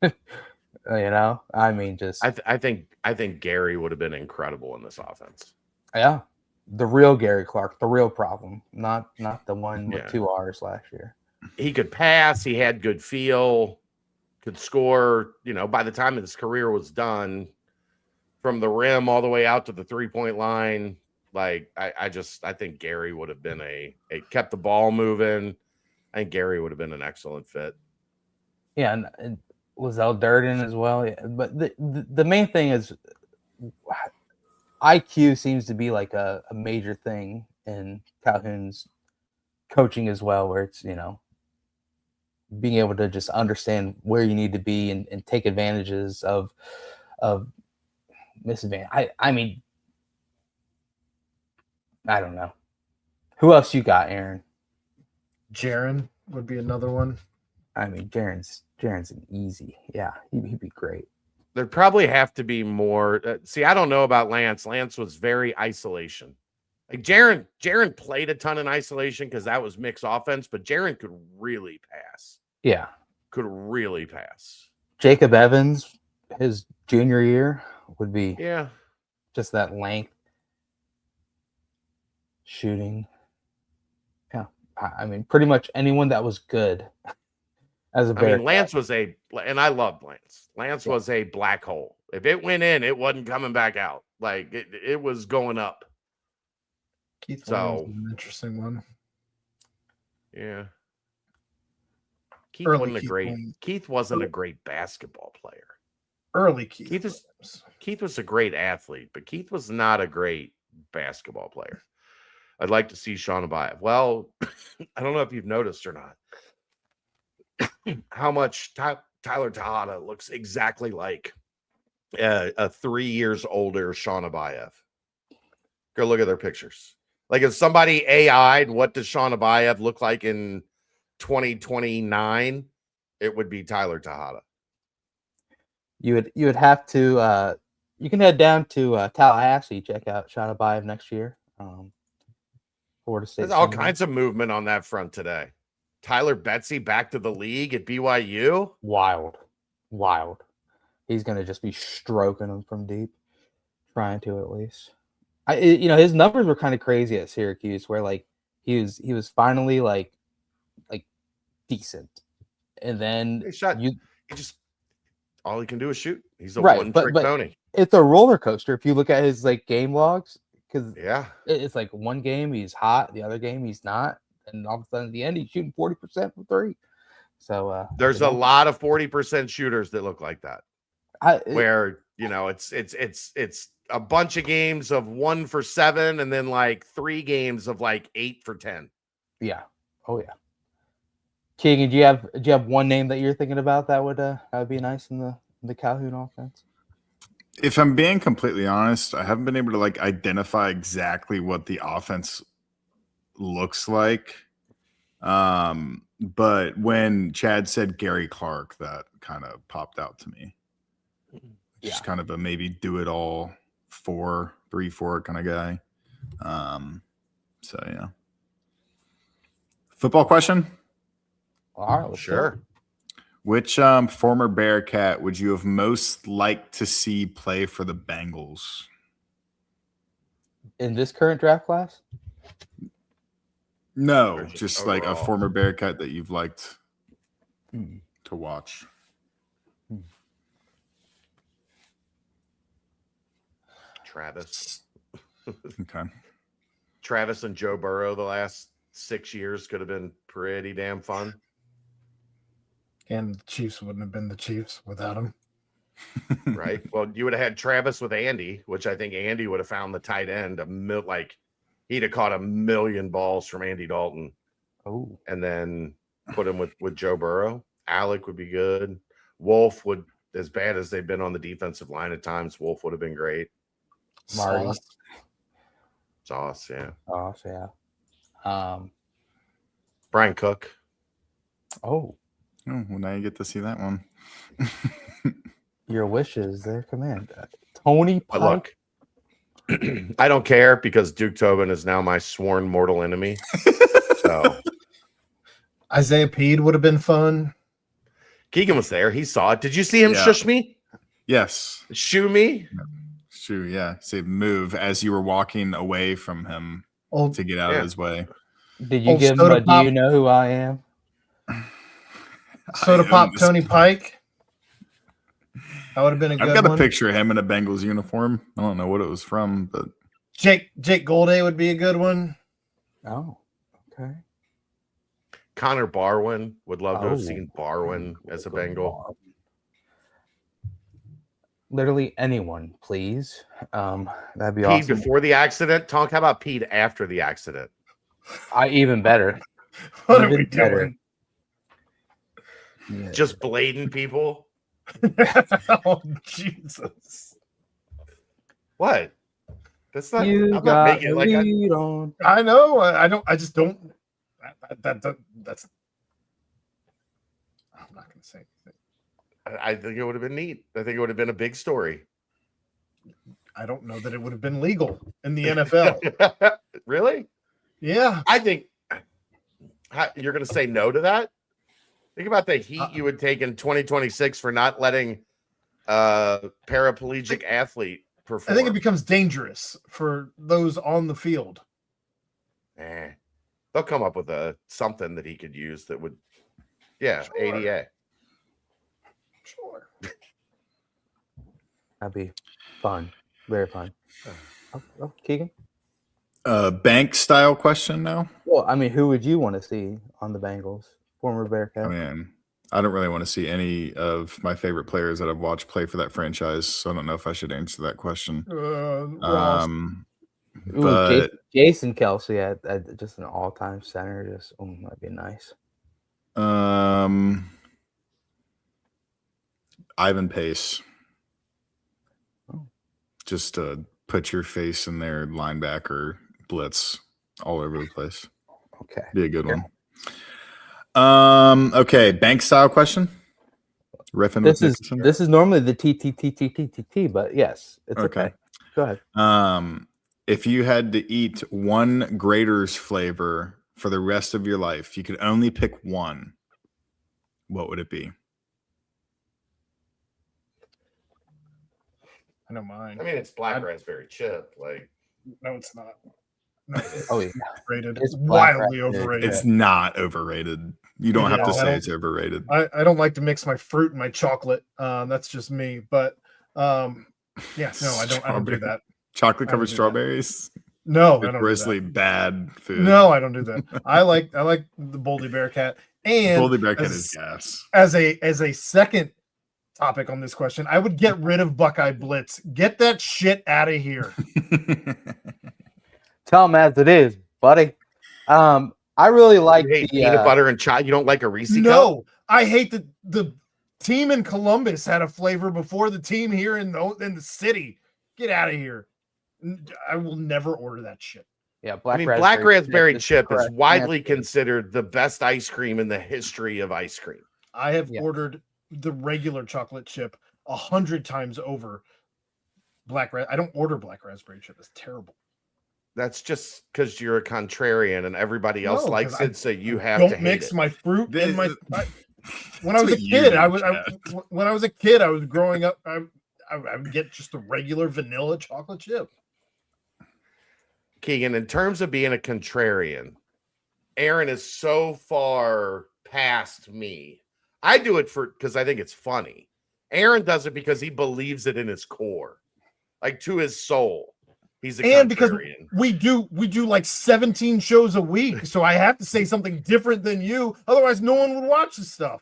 I mean, just I think Gary would have been incredible in this offense. yeah, the real Gary Clark, the real problem, not the one with 2 R's last year. He could pass. He had good feel. Could score. By the time his career was done, from the rim all the way out to the 3-point line. Like I think Gary would have been kept the ball moving. I think Gary would have been an excellent fit. Yeah, and Lizelle Durden as well. Yeah. But the main thing is IQ seems to be like a major thing in Calhoun's coaching as well, where it's, being able to just understand where you need to be and take advantages of misadvantage. I mean, I don't know. Who else you got, Aaron? Jaron would be another one. I mean, Jaron's an easy. Yeah, he'd be great. There'd probably have to be more. I don't know about Lance. Lance was very isolation. Like Jaron played a ton in isolation because that was mixed offense, but Jaron could really pass. Yeah. Could really pass. Jacob Evans, his junior year, would be just that length. Shooting. Yeah. I mean, pretty much anyone that was good as a Bearcat. I mean, Lance was and I loved Lance. Lance was a black hole. If it went in, it wasn't coming back out. Like it was going up. Keith was an interesting one. Yeah. Keith wasn't a great basketball player. Early Keith. Keith was a great athlete, but Keith was not a great basketball player. I'd like to see Sean Abayev. Well, I don't know if you've noticed or not how much Tyler Tahada looks exactly like a 3 years older Sean Abayev. Go look at their pictures. Like if somebody AI'd what does Sean Abayev look like in 2029, it would be Tyler Tahada. You would have to you can head down to Tallahassee, check out Sean Abayev next year. Florida State. There's all kinds of movement on that front today. Tyler Betsy back to the league at BYU. Wild. He's gonna just be stroking them from deep, trying to at least. His numbers were kind of crazy at Syracuse, where like he was finally like decent, and then all he can do is shoot. He's a one-trick pony. It's a roller coaster if you look at his like game logs, because it's like one game he's hot, the other game he's not, and all of a sudden at the end he's shooting 40% from three. So there's a lot of 40% shooters that look like that. It's a bunch of games of 1 for 7, and then like 3 games of like 8 for 10. Yeah. Oh yeah. Keegan, do you have one name that you're thinking about that would be nice in the Calhoun offense? If I'm being completely honest, I haven't been able to like identify exactly what the offense looks like. But when Chad said Gary Clark, that kind of popped out to me. Just kind of a maybe do it all 3-4 kind of guy. So yeah. Football question? All right, sure. Which former Bearcat would you have most liked to see play for the Bengals? In this current draft class? No, just like a former Bearcat that you've liked to watch. Travis. Okay. Travis and Joe Burrow the last 6 years could have been pretty damn fun. And the Chiefs wouldn't have been the Chiefs without him. Right. Well, you would have had Travis with Andy, which I think Andy would have found the tight end he'd have caught 1 million balls from Andy Dalton. Oh. And then put him with Joe Burrow. Alec would be good. Wolf would, as bad as they've been on the defensive line at times, Wolf would have been great. Marty. Sauce, yeah. Sauce, yeah. Brian Cook. Oh, well, now you get to see that one. Your wishes, their command. Tony Pike. Look, I don't care because Duke Tobin is now my sworn mortal enemy. So So Isaiah Peed would have been fun. Keegan was there. He saw it. Did you see him Yeah. shush me? Yes. Shoo me? True. Yeah. Say move as you were walking away from him Old, to get out of his way. Did you Old give him soda a do pop. you know who I am? Soda I Pop own this- Tony Pike. That would have been a good I've got one. a picture of him in a Bengals uniform. I don't know what it was from, but Jake Golday would be a good one. Oh, okay. Connor Barwin. Would love to have Oh. seen Barwin as a Bengal. Literally anyone, please. That'd be Pete awesome. before the accident. Tonk, how about Pete after the accident? Even better. What are Even we better. doing? Yeah. Just blading people? Oh, Jesus. What? That's not. You I'm not got making it like I, lead on. I know. I don't. I just don't. That's. I'm not going to say anything. I think it would have been neat. I think it would have been a big story. I don't know that it would have been legal in the NFL. Really? Yeah. I think you're going to say no to that. Think about the heat you would take in 2026 for not letting a paraplegic athlete perform. I think it becomes dangerous for those on the field. They'll come up with something that he could use that would, Sure. ADA. Sure. That'd be fun. Very fun. Oh, Keegan? bank style question now. Well, I mean, who would you want to see on the Bengals? Former Bearcat. I mean, I don't really want to see any of my favorite players that I've watched play for that franchise, so I don't know if I should answer that question. Ross. Ooh, But Jason Kelsey at just an all-time center. Just that'd be nice. Ivan Pace. Oh. Just to put your face in their linebacker blitz all over the place. Okay. Be a good one. Okay, bank style question. Riffing This with is Nicholson? this is normally the T, but yes, it's okay. Go ahead. If you had to eat one Grater's flavor for the rest of your life, you could only pick one. What would it be? I know mine. I mean, it's black raspberry chip. Like, No, it's not. No, it's Oh, yeah. overrated. It's It's black wildly raspberry. overrated. It's not overrated. You don't have Yeah, to I say don't- it's overrated. I don't like to mix my fruit and my chocolate. That's just me. But yeah, no, I don't do that. Chocolate I don't covered do that. strawberries. No, I don't do Notoriously that. bad food. No, I don't do that. I like the Boldy Bearcat. And Boldy Bearcat as- is gas. as a second topic on this question, I would get rid of Buckeye Blitz. Get that shit out of here. Tell them as it is, buddy. I really like you hate the peanut butter and chocolate. You don't like a Reese cup? No, I hate that the team in Columbus had a flavor before the team here in the city. Get out of here. I will never order that shit. Yeah, Black raspberry chip is correct widely answer. considered the best ice cream in the history of ice cream. I have Yeah. ordered the regular chocolate chip 100 times over. I don't order black raspberry chip. It's terrible. That's just because you're a contrarian and everybody else No, likes 'cause I it, so you have to Don't hate mix it. my fruit This- and my. When That's I was a what you kid, do, when I was a kid, I was growing up. I would get just a regular vanilla chocolate chip. Keegan, in terms of being a contrarian, Aaron is so far past me. I do it because I think it's funny. Aaron does it because he believes it in his core, like to his soul. He's a And because contrarian. we do like 17 shows a week, so I have to say something different than you. Otherwise, no one would watch this stuff.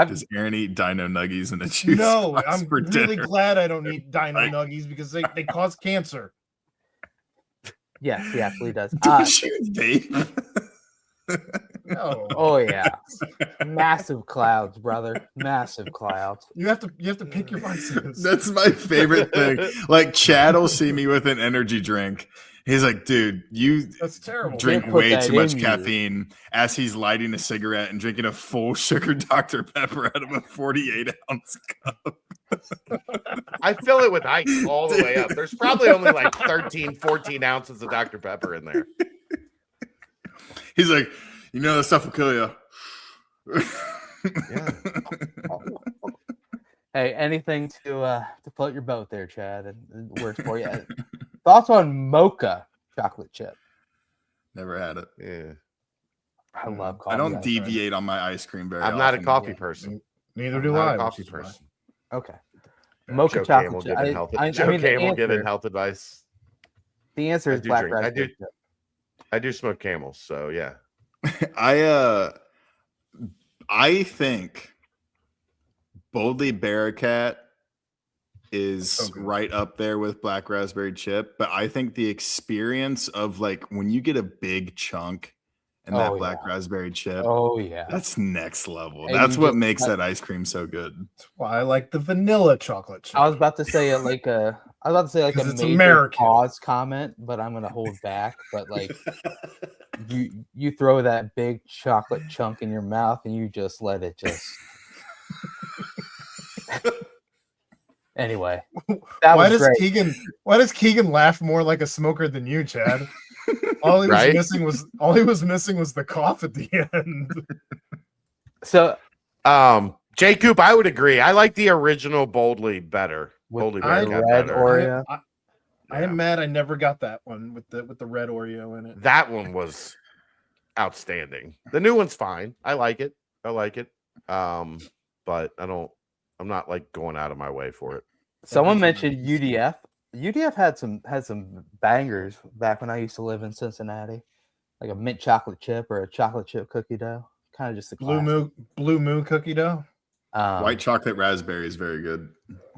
Does Aaron eat dino nuggies and a juice No, box I'm for really dinner? glad I don't eat dino Like- nuggies because they cause cancer. Yes, he absolutely does. Don't you vape? No, Oh yeah, massive clouds, brother. Massive clouds. you have to pick your vices. That's my favorite thing. Like Chad will see me with an energy drink. He's like, dude, you That's terrible. drink Put way that too much in you. caffeine as he's lighting a cigarette and drinking a full sugar Dr. Pepper out of a 48-ounce cup. I fill it with ice all the way up. There's probably only like 13, 14 ounces of Dr. Pepper in there. He's like, you know, that stuff will kill you. Yeah. Hey, anything to float your boat there, Chad, and works for you. Thoughts on mocha chocolate chip? Never had it. Yeah. I love coffee. I don't deviate on my ice cream very often. I'm not a coffee person. Neither I'm do not I. a coffee which is why. person. Okay. Mocha Joe chocolate Camel chip. giving health. I Joe mean, the Camel giving answer, health advice. the answer I is do black drink. raspberry chip. I do smoke Camels, so yeah. I think Boldly Bearcat is So good. right up there with black raspberry chip, but I think the experience of like when you get a big chunk and that Oh, black yeah. raspberry chip, Oh yeah. that's next level. And That's you what just makes cut- that ice cream so good. That's why I like the vanilla chocolate chip. I was about to say a major American. pause comment, but I'm gonna hold back. But like you throw that big chocolate chunk in your mouth and you just let it just. Anyway, that Why was does great. Why does Keegan laugh more like a smoker than you, Chad? All he Right? was missing was the cough at the end. So J Coop, I would agree. I like the original Boldly better. With Boldly the Bearcat red better. Oreo. I am mad I never got that one with the red Oreo in it. That one was outstanding. The new one's fine. I like it. But I'm not like going out of my way for it. Someone mentioned UDF. UDF had some bangers back when I used to live in Cincinnati, like a mint chocolate chip or a chocolate chip cookie dough. Kind of just a Blue Moo cookie dough. White chocolate raspberry is very good.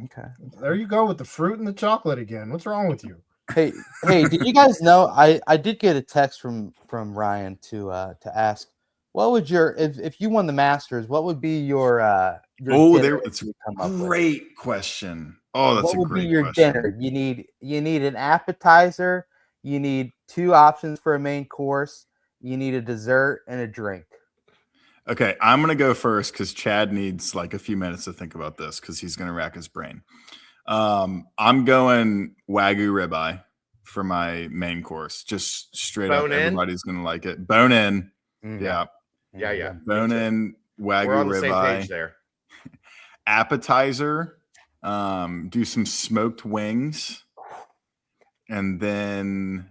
Okay. There you go with the fruit and the chocolate again. What's wrong with you? Hey, did you guys know? I did get a text from Ryan to ask, what would your if you won the Masters, what would be your dinner It's you a come up with? great question. Oh, that's What a would great be your question. dinner? You need an appetizer, you need 2 options for a main course, you need a dessert and a drink. Okay, I'm gonna go first because Chad needs like a few minutes to think about this because he's gonna rack his brain. I'm going Wagyu ribeye for my main course. Just straight Bone up, in? everybody's gonna like it. Bone in, Mm. yeah. Yeah. Bone in Wagyu We're on the same ribeye. page there. Appetizer, do some smoked wings, and then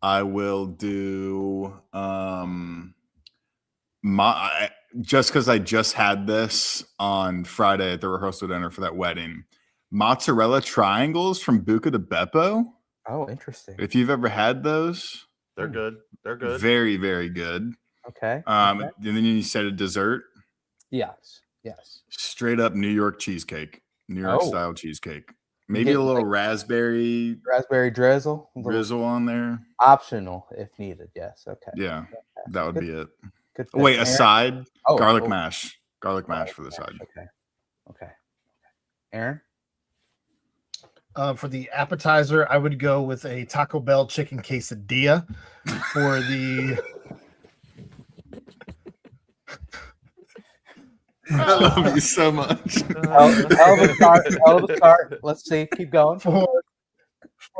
I will do just because I just had this on Friday at the rehearsal dinner for that wedding. Mozzarella triangles from Buca de Beppo. Oh, interesting. If you've ever had those, They're good. They're good. very, very good. Okay. And then you said a dessert, Yes. straight up New York cheesecake, New York Oh. style cheesecake. Maybe get, a little like, raspberry Raspberry drizzle, a little drizzle on there. optional if needed. Yes. Okay. Yeah, that would be it. Good. Oh, wait, Aaron? a side, garlic oh. mash. Garlic mash for the side. Okay. Aaron? For the appetizer, I would go with a Taco Bell chicken quesadilla. For the I love you so much. Hell of a start. Let's see. Keep going. for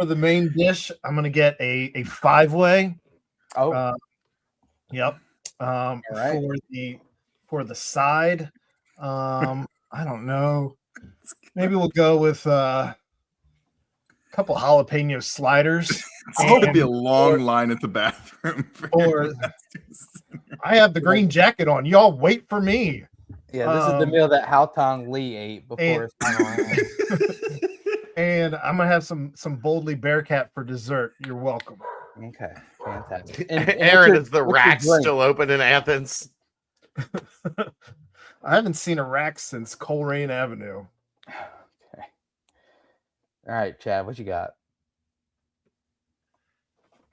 the main dish, I'm gonna get a 5-way. Oh, Yep. right. For the side, I don't know. Maybe we'll go with a couple jalapeno sliders. It's going to be a long line at the bathroom. Or I have the green jacket on. Y'all wait for me. yeah. This is the meal that Hao Tong Lee ate before his final. And I'm gonna have some Boldly Bearcat for dessert. You're welcome. Okay, fantastic. Aaron, is the what's your rack drink? still open in Athens? I haven't seen a rack since Coleraine Avenue. Okay. All right, Chad, what you got?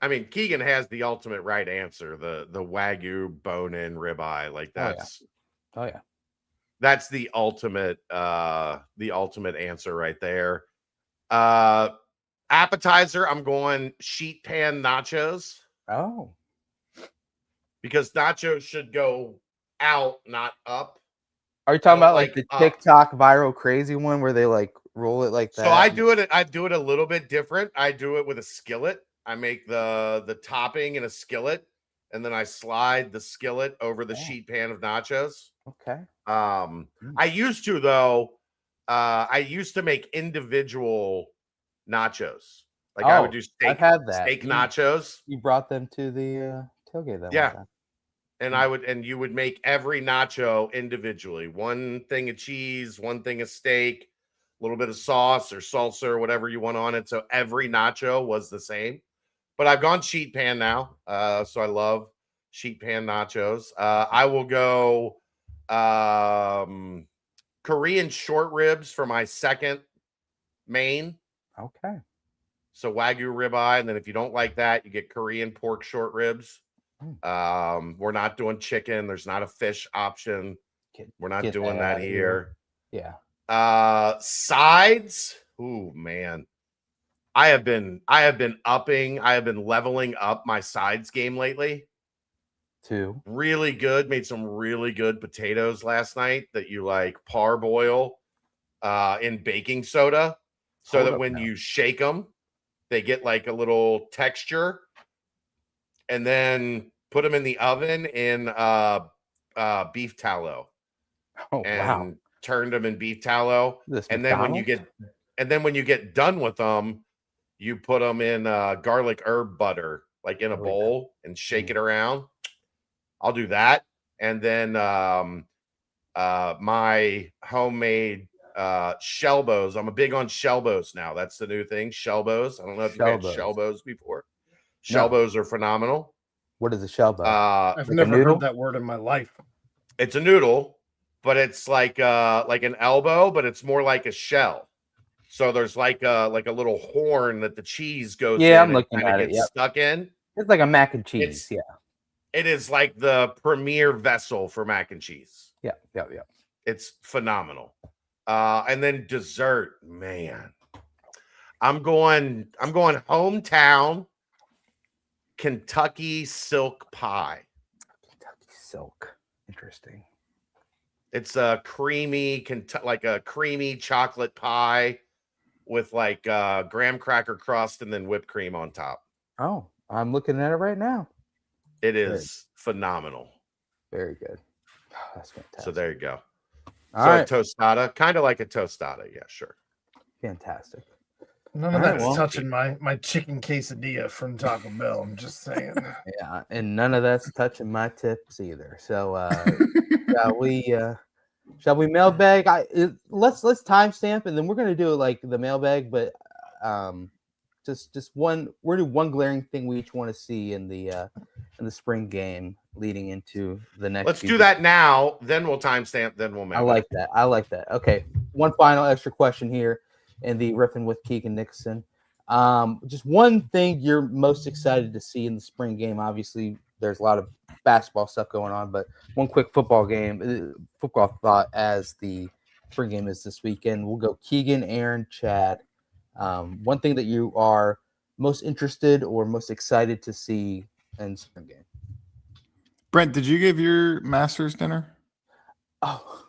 I mean, Keegan has the ultimate right answer. The Wagyu bone-in ribeye. Like that's Oh yeah. that's the ultimate answer right there. Appetizer, I'm going sheet pan nachos Oh, because nachos should go out, not up. are you talking I don't about like like the up. TikTok viral crazy one where they like roll it like that. So I do it a little bit different. I do it with a skillet. I make the topping in a skillet, and then I slide the skillet over the sheet pan of nachos. Okay. I used to though. I used to make individual nachos. Like I would do I've had that. steak nachos. You brought them to the tailgate that Yeah. one time. And you would make every nacho individually. One thing of cheese, one thing of steak, a little bit of sauce or salsa or whatever you want on it. So every nacho was the same. But I've gone sheet pan now. So I love sheet pan nachos. I will go Korean short ribs for my second main. Okay. So Wagyu ribeye, and then if you don't like that, you get Korean pork short ribs. We're not doing chicken. There's not a fish option. We're not doing that here. Yeah. Sides. Ooh, man. I have been leveling up my sides game lately. Two. Really good. Made some really good potatoes last night that you like parboil in baking soda so that when you shake them, they get like a little texture, and then put them in the oven in beef tallow. Oh, wow. Turned them in beef tallow. And then when you get done with them, you put them in garlic herb butter, like in a bowl, and shake it around. I'll do that. And then my homemade shellbows. I'm a big on shellbows now. That's the new thing. Shellbows. I don't know if you've had shellbows before. Shellbows are phenomenal. What is a shellbow? I've never heard that word in my life. It's a noodle, but it's like an elbow, but it's more like a shell. So there's like a little horn that the cheese goes in. I'm looking at it. Stuck in. It's like a mac and cheese. It is like the premier vessel for mac and cheese. Yeah. It's phenomenal. And then dessert, man. I'm going hometown Kentucky silk pie. Kentucky silk. Interesting. It's a creamy chocolate pie with like graham cracker crust and then whipped cream on top. Oh, I'm looking at it right now. It is phenomenal. Very good. Oh, that's fantastic. So there you go. All right. Tostada, kind of like a tostada. Yeah, sure. Fantastic. None of that's touching my chicken quesadilla from Taco Bell. I'm just saying. Yeah, and none of that's touching my tips either. So shall we mailbag? Let's timestamp, and then we're gonna do it like the mailbag, but just one. We're gonna do one glaring thing we each want to see in the spring game leading into the next. Let's do that now. Then we'll timestamp. Then we'll mailbag. I like that. Okay, one final extra question here in the Riffing with Keegan Nixon. Just one thing you're most excited to see in the spring game. Obviously, there's a lot of basketball stuff going on, but one quick football thought as the spring game is this weekend. We'll go Keegan, Aaron, Chad. One thing that you are most interested or most excited to see in the spring game. Brent, did you give your master's dinner? Oh.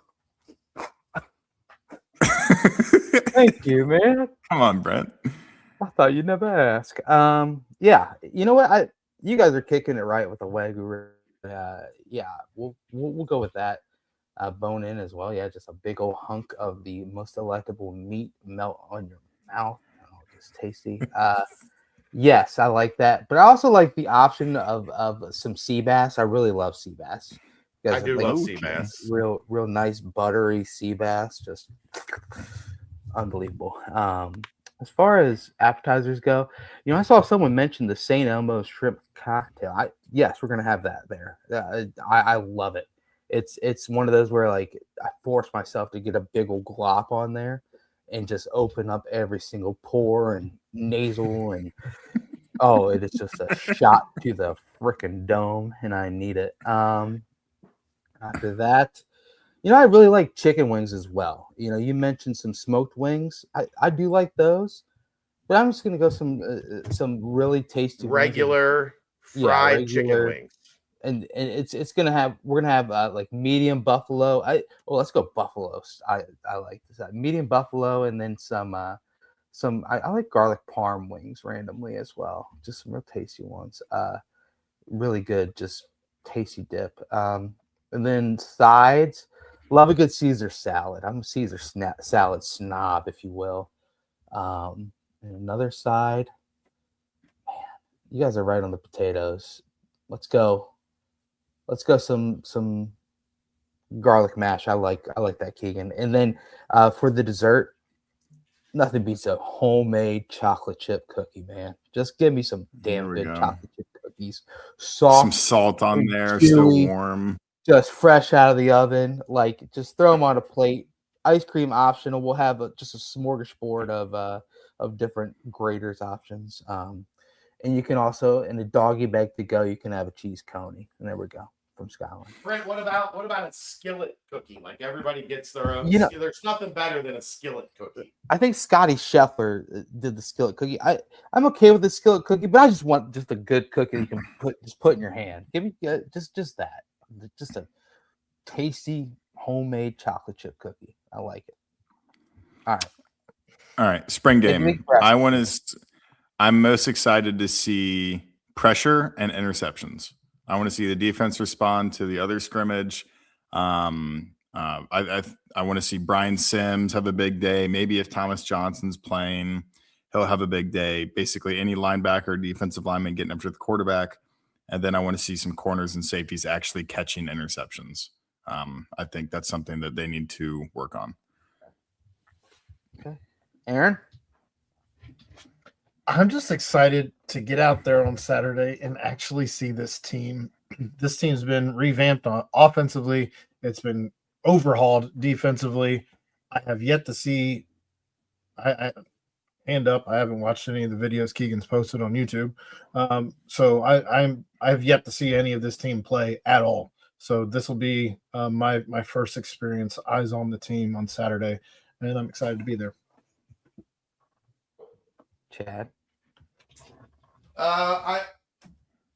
Thank you, man. Come on, Brent. I thought you'd never ask. Yeah, you know what? You guys are kicking it right with the Wagyu. Yeah, we'll go with that. Bone in as well. Yeah, just a big old hunk of the most delectable meat melt on your mouth. Oh, it's tasty. Yes, I like that. But I also like the option of some sea bass. I really love sea bass. I do love sea bass. Real nice buttery sea bass. Just unbelievable. As far as appetizers go, I saw someone mention the St. Elmo's shrimp cocktail. Yes, we're gonna have that there. I love it. It's one of those where like I force myself to get a big old glop on there and just open up every single pore and nasal and it is just a shot to the freaking dome, and I need it. After that, I really like chicken wings as well. You mentioned some smoked wings. I do like those, but I'm just gonna go some really tasty regular fried chicken wings. and it's gonna have we're gonna have like medium buffalo. Let's go buffalo. I like this medium buffalo, and then some I like garlic parm wings randomly as well. Just some real tasty ones. Really good, just tasty dip. And then sides. Love a good Caesar salad. I'm a Caesar salad snob, if you will. And another side. Man, you guys are right on the potatoes. Let's go some garlic mash. I like that, Keegan. And then for the dessert, nothing beats a homemade chocolate chip cookie, man. Just give me some damn good chocolate chip cookies. Soft, some salt on there, chewy, still warm. Just fresh out of the oven. Like, just throw them on a plate. Ice cream optional. We'll have just a smorgasbord of different graters options. And you can also, in a doggy bag to go, you can have a cheese coney. And there we go, from Skyline. Brent, what about a skillet cookie? Like, everybody gets their own. There's nothing better than a skillet cookie. I think Scotty Scheffler did the skillet cookie. I'm okay with the skillet cookie, but I just want just a good cookie you can put in your hand. Give me just that, just a tasty homemade chocolate chip cookie. I like it. All right. Spring game. I'm most excited to see pressure and interceptions. I want to see the defense respond to the other scrimmage. I want to see Brian Sims have a big day. Maybe if Thomas Johnson's playing, he'll have a big day. Basically, any linebacker, defensive lineman getting after the quarterback. And then I want to see some corners and safeties actually catching interceptions. I think that's something that they need to work on. Okay. Aaron? I'm just excited to get out there on Saturday and actually see this team. This team's been revamped offensively. It's been overhauled defensively. I have yet to see. I hand up. I haven't watched any of the videos Keegan's posted on YouTube, so I have yet to see any of this team play at all. So this will be my first experience, eyes on the team on Saturday, and I'm excited to be there. Chad? I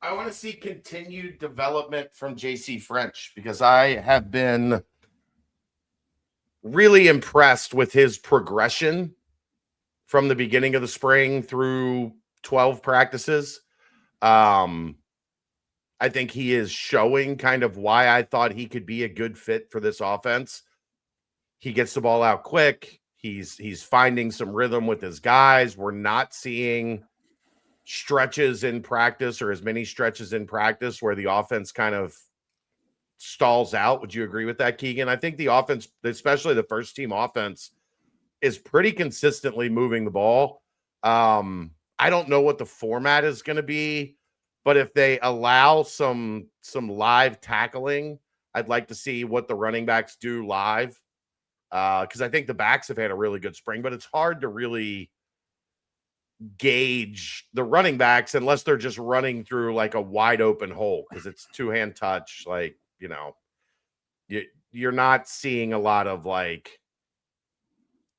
want to see continued development from JC French, because I have been really impressed with his progression from the beginning of the spring through 12 practices. I think he is showing kind of why I thought he could be a good fit for this offense. He gets the ball out quick. He's finding some rhythm with his guys. We're not seeing stretches in practice, or as many stretches in practice, where the offense kind of stalls out. Would you agree with that, Keegan? I think the offense, especially the first team offense, is pretty consistently moving the ball. I don't know what the format is going to be, but if they allow some live tackling, I'd like to see what the running backs do live. Because I think the backs have had a really good spring, but it's hard to really gauge the running backs unless they're just running through like a wide open hole, because it's two-hand touch. Like, you're not seeing a lot of like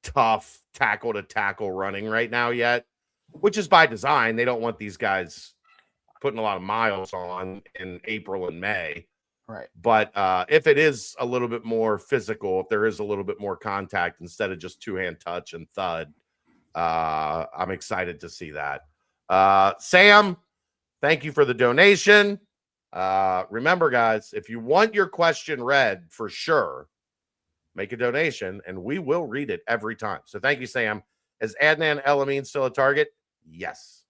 tough tackle to tackle running right now yet, which is by design. They don't want these guys putting a lot of miles on in April and May. Right. But if it is a little bit more physical, if there is a little bit more contact instead of just two-hand touch and thud, I'm excited to see that. Sam, thank you for the donation. Remember, guys, if you want your question read for sure, make a donation and we will read it every time. So thank you, Sam. Is Adnan El-Amin still a target? Yes.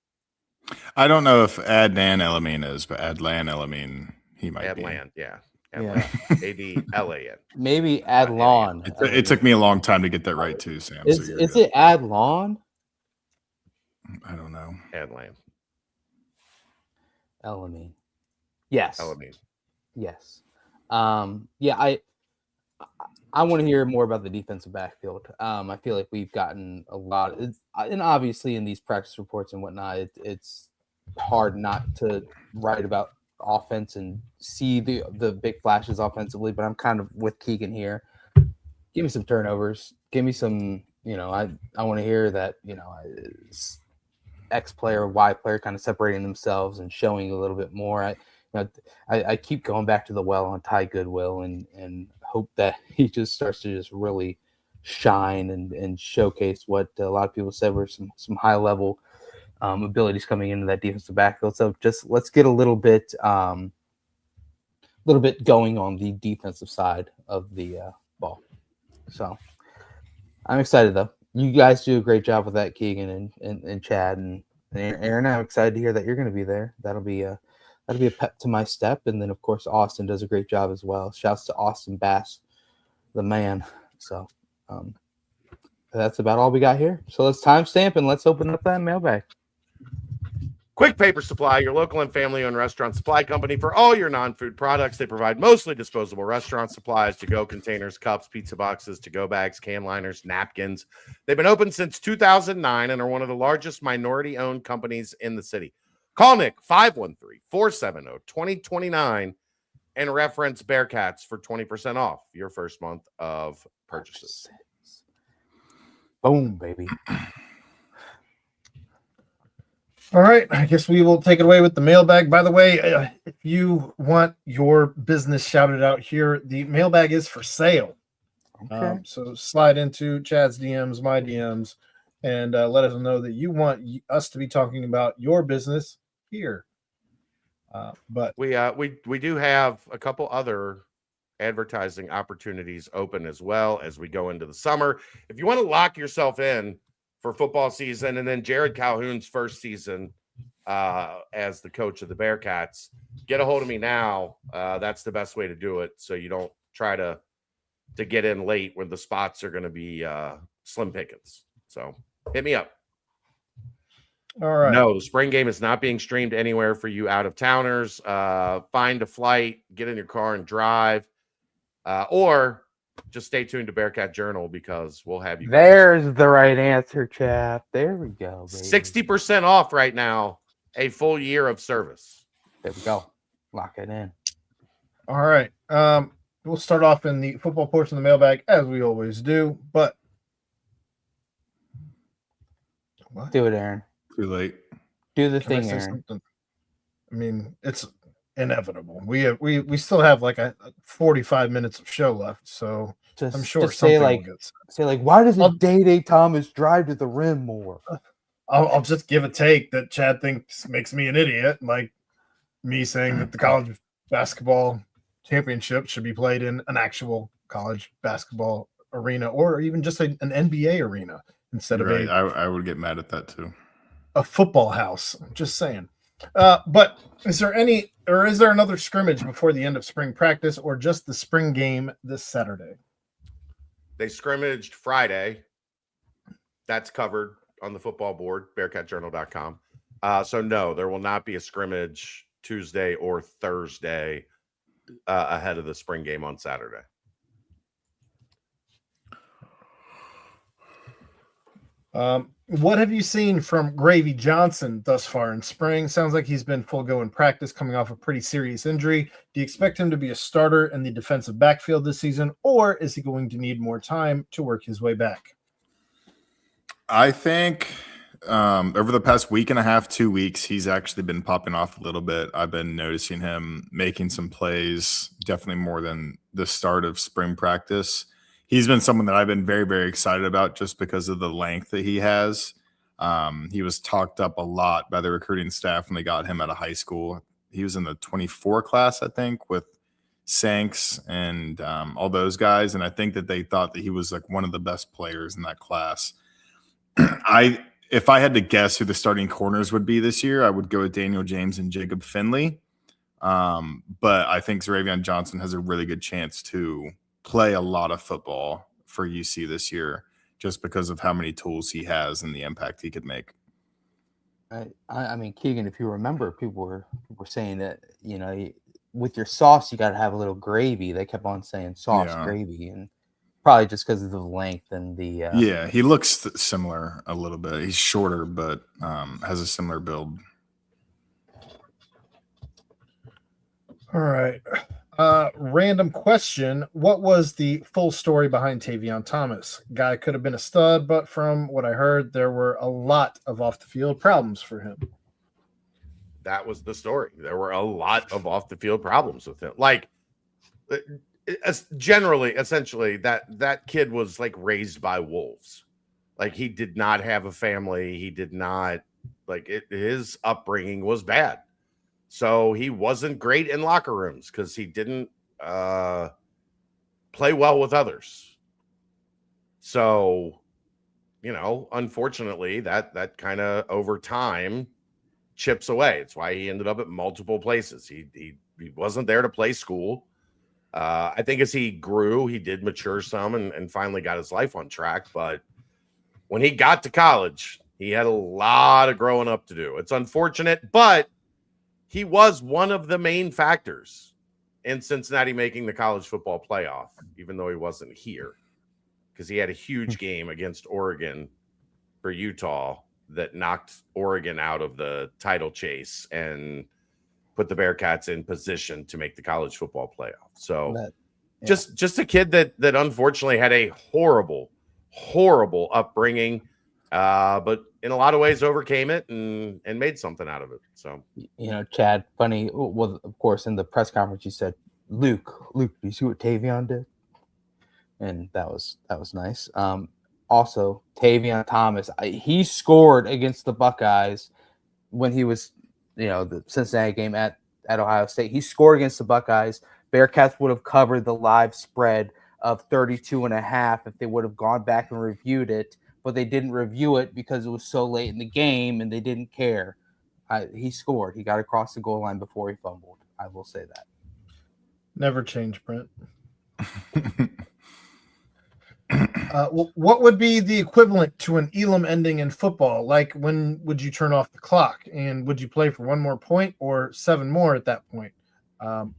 I don't know if Adnan El-Amin is, but Adlan El-Amin, he might be. Adlan, yeah. Yeah. A-D-L-A-N. Maybe Adlon. It took me a long time to get that right too, Sam. Is it Adlon? I don't know. Adlan. El-Amin. Yes. El-Amin. Yes. Yeah, I want to hear more about the defensive backfield. I feel like we've gotten a lot, and obviously in these practice reports and whatnot, it's hard not to write about offense and see the big flashes offensively. But I'm kind of with Keegan here. Give me some turnovers. Give me some. I want to hear that. X player, Y player, kind of separating themselves and showing a little bit more. I keep going back to the well on Ty Goodwill and hope that he just starts to just really shine and showcase what a lot of people said were some high level abilities coming into that defensive backfield. So just let's get a little bit going on the defensive side of the ball. So I'm excited though. You guys do a great job with that, Keegan and Chad and Aaron. I'm excited to hear that you're going to be there. That'll be a pep to my step. And then of course Austin does a great job as well. Shouts to Austin Bass, the man. So that's about all we got here. So let's timestamp and let's open up that mailbag. Quick Paper Supply, your local and family-owned restaurant supply company for all your non-food products. They provide mostly disposable restaurant supplies, to-go containers, cups, pizza boxes, to-go bags, can liners, napkins. They've been open since 2009 and are one of the largest minority-owned companies in the city. Call Nick 513-470-2029 and reference Bearcats for 20% off your first month of purchases. Boom, baby. All right, I guess we will take it away with the mailbag. By the way, if you want your business shouted out here, the mailbag is for sale. Okay. So slide into Chad's DMs, my DMs, and let us know that you want us to be talking about your business here. But We do have a couple other advertising opportunities open as well as we go into the summer. If you want to lock yourself in for football season and then Jared Calhoun's first season as the coach of the Bearcats, get a hold of me now. That's the best way to do it, so you don't try to get in late when the spots are going to be slim pickings. So hit me up. all right. No, the spring game is not being streamed anywhere for you out of towners. Find a flight, get in your car and drive, or just stay tuned to Bearcat Journal because we'll have you. There's the right answer, chap. There we go. Baby. 60% off right now, a full year of service. There we go. Lock it in. All right. We'll start off in the football portion of the mailbag as we always do. But what? Do it, Aaron. Too late. Do the Can I thing, say Aaron. something? I mean, it's inevitable. We still have like a 45 minutes of show left, so Just, I'm sure just say something like, will get said. say like, why doesn't I'll- Day Thomas drive to the rim more? I'll just give a take that Chad thinks makes me an idiot, like me saying that the college basketball championship should be played in an actual college basketball arena or even just an NBA arena instead of Right. I would get mad at that too. a football house. I'm just saying. But is there another scrimmage before the end of spring practice or just the spring game this Saturday? They scrimmaged Friday. That's covered on the football board, bearcatjournal.com. So no, there will not be a scrimmage Tuesday or Thursday ahead of the spring game on Saturday. What have you seen from Gravy Johnson thus far in spring? Sounds like he's been full go in practice coming off a pretty serious injury. Do you expect him to be a starter in the defensive backfield this season, or is he going to need more time to work his way back? I think over the past week and a half, 2 weeks, he's actually been popping off a little bit. I've been noticing him making some plays, definitely more than the start of spring practice. He's been someone that I've been very, very excited about just because of the length that he has. He was talked up a lot by the recruiting staff when they got him out of high school. He was in the 24 class, I think, with Sanks and all those guys. And I think that they thought that he was like one of the best players in that class. If I had to guess who the starting corners would be this year, I would go with Daniel James and Jacob Finley. But I think Xavier Johnson has a really good chance to play a lot of football for UC this year just because of how many tools he has and the impact he could make. I mean, Keegan, if you remember, people were saying that, you know, with your sauce, you got to have a little gravy. They kept on saying sauce, gravy, and probably just because of the length and the yeah, he looks similar a little bit. He's shorter, but has a similar build. All right. Random question. What was the full story behind Tavion Thomas? Guy could have been a stud, but from what I heard, there were a lot of off-the-field problems for him. that was the story. There were a lot of off the field problems with him. Like, essentially, that kid was like raised by wolves. Like, he did not have a family. He did not his upbringing was bad. So he wasn't great in locker rooms because he didn't play well with others. So, unfortunately, that kind of over time chips away. It's why he ended up at multiple places. He wasn't there to play school. I think as he grew, he did mature some and finally got his life on track. But when he got to college, he had a lot of growing up to do. It's unfortunate, but he was one of the main factors in Cincinnati making the college football playoff, even though he wasn't here, because he had a huge game against Oregon for Utah that knocked Oregon out of the title chase and put the Bearcats in position to make the college football playoff. So just a kid that unfortunately had a horrible upbringing, but in a lot of ways overcame it and made something out of it. So, Chad, funny. Well, of course, in the press conference, you said, Luke, do you see what Tavion did? And that was nice. Also, Tavion Thomas, he scored against the Buckeyes when he was, the Cincinnati game at Ohio State. He scored against the Buckeyes. Bearcats would have covered the live spread of 32.5 if they would have gone back and reviewed it, but they didn't review it because it was so late in the game and they didn't care. He scored. He got across the goal line before he fumbled. I will say that. Never change, Brent. What would be the equivalent to an Elam ending in football? Like, when would you turn off the clock? And would you play for one more point or 7 more at that point?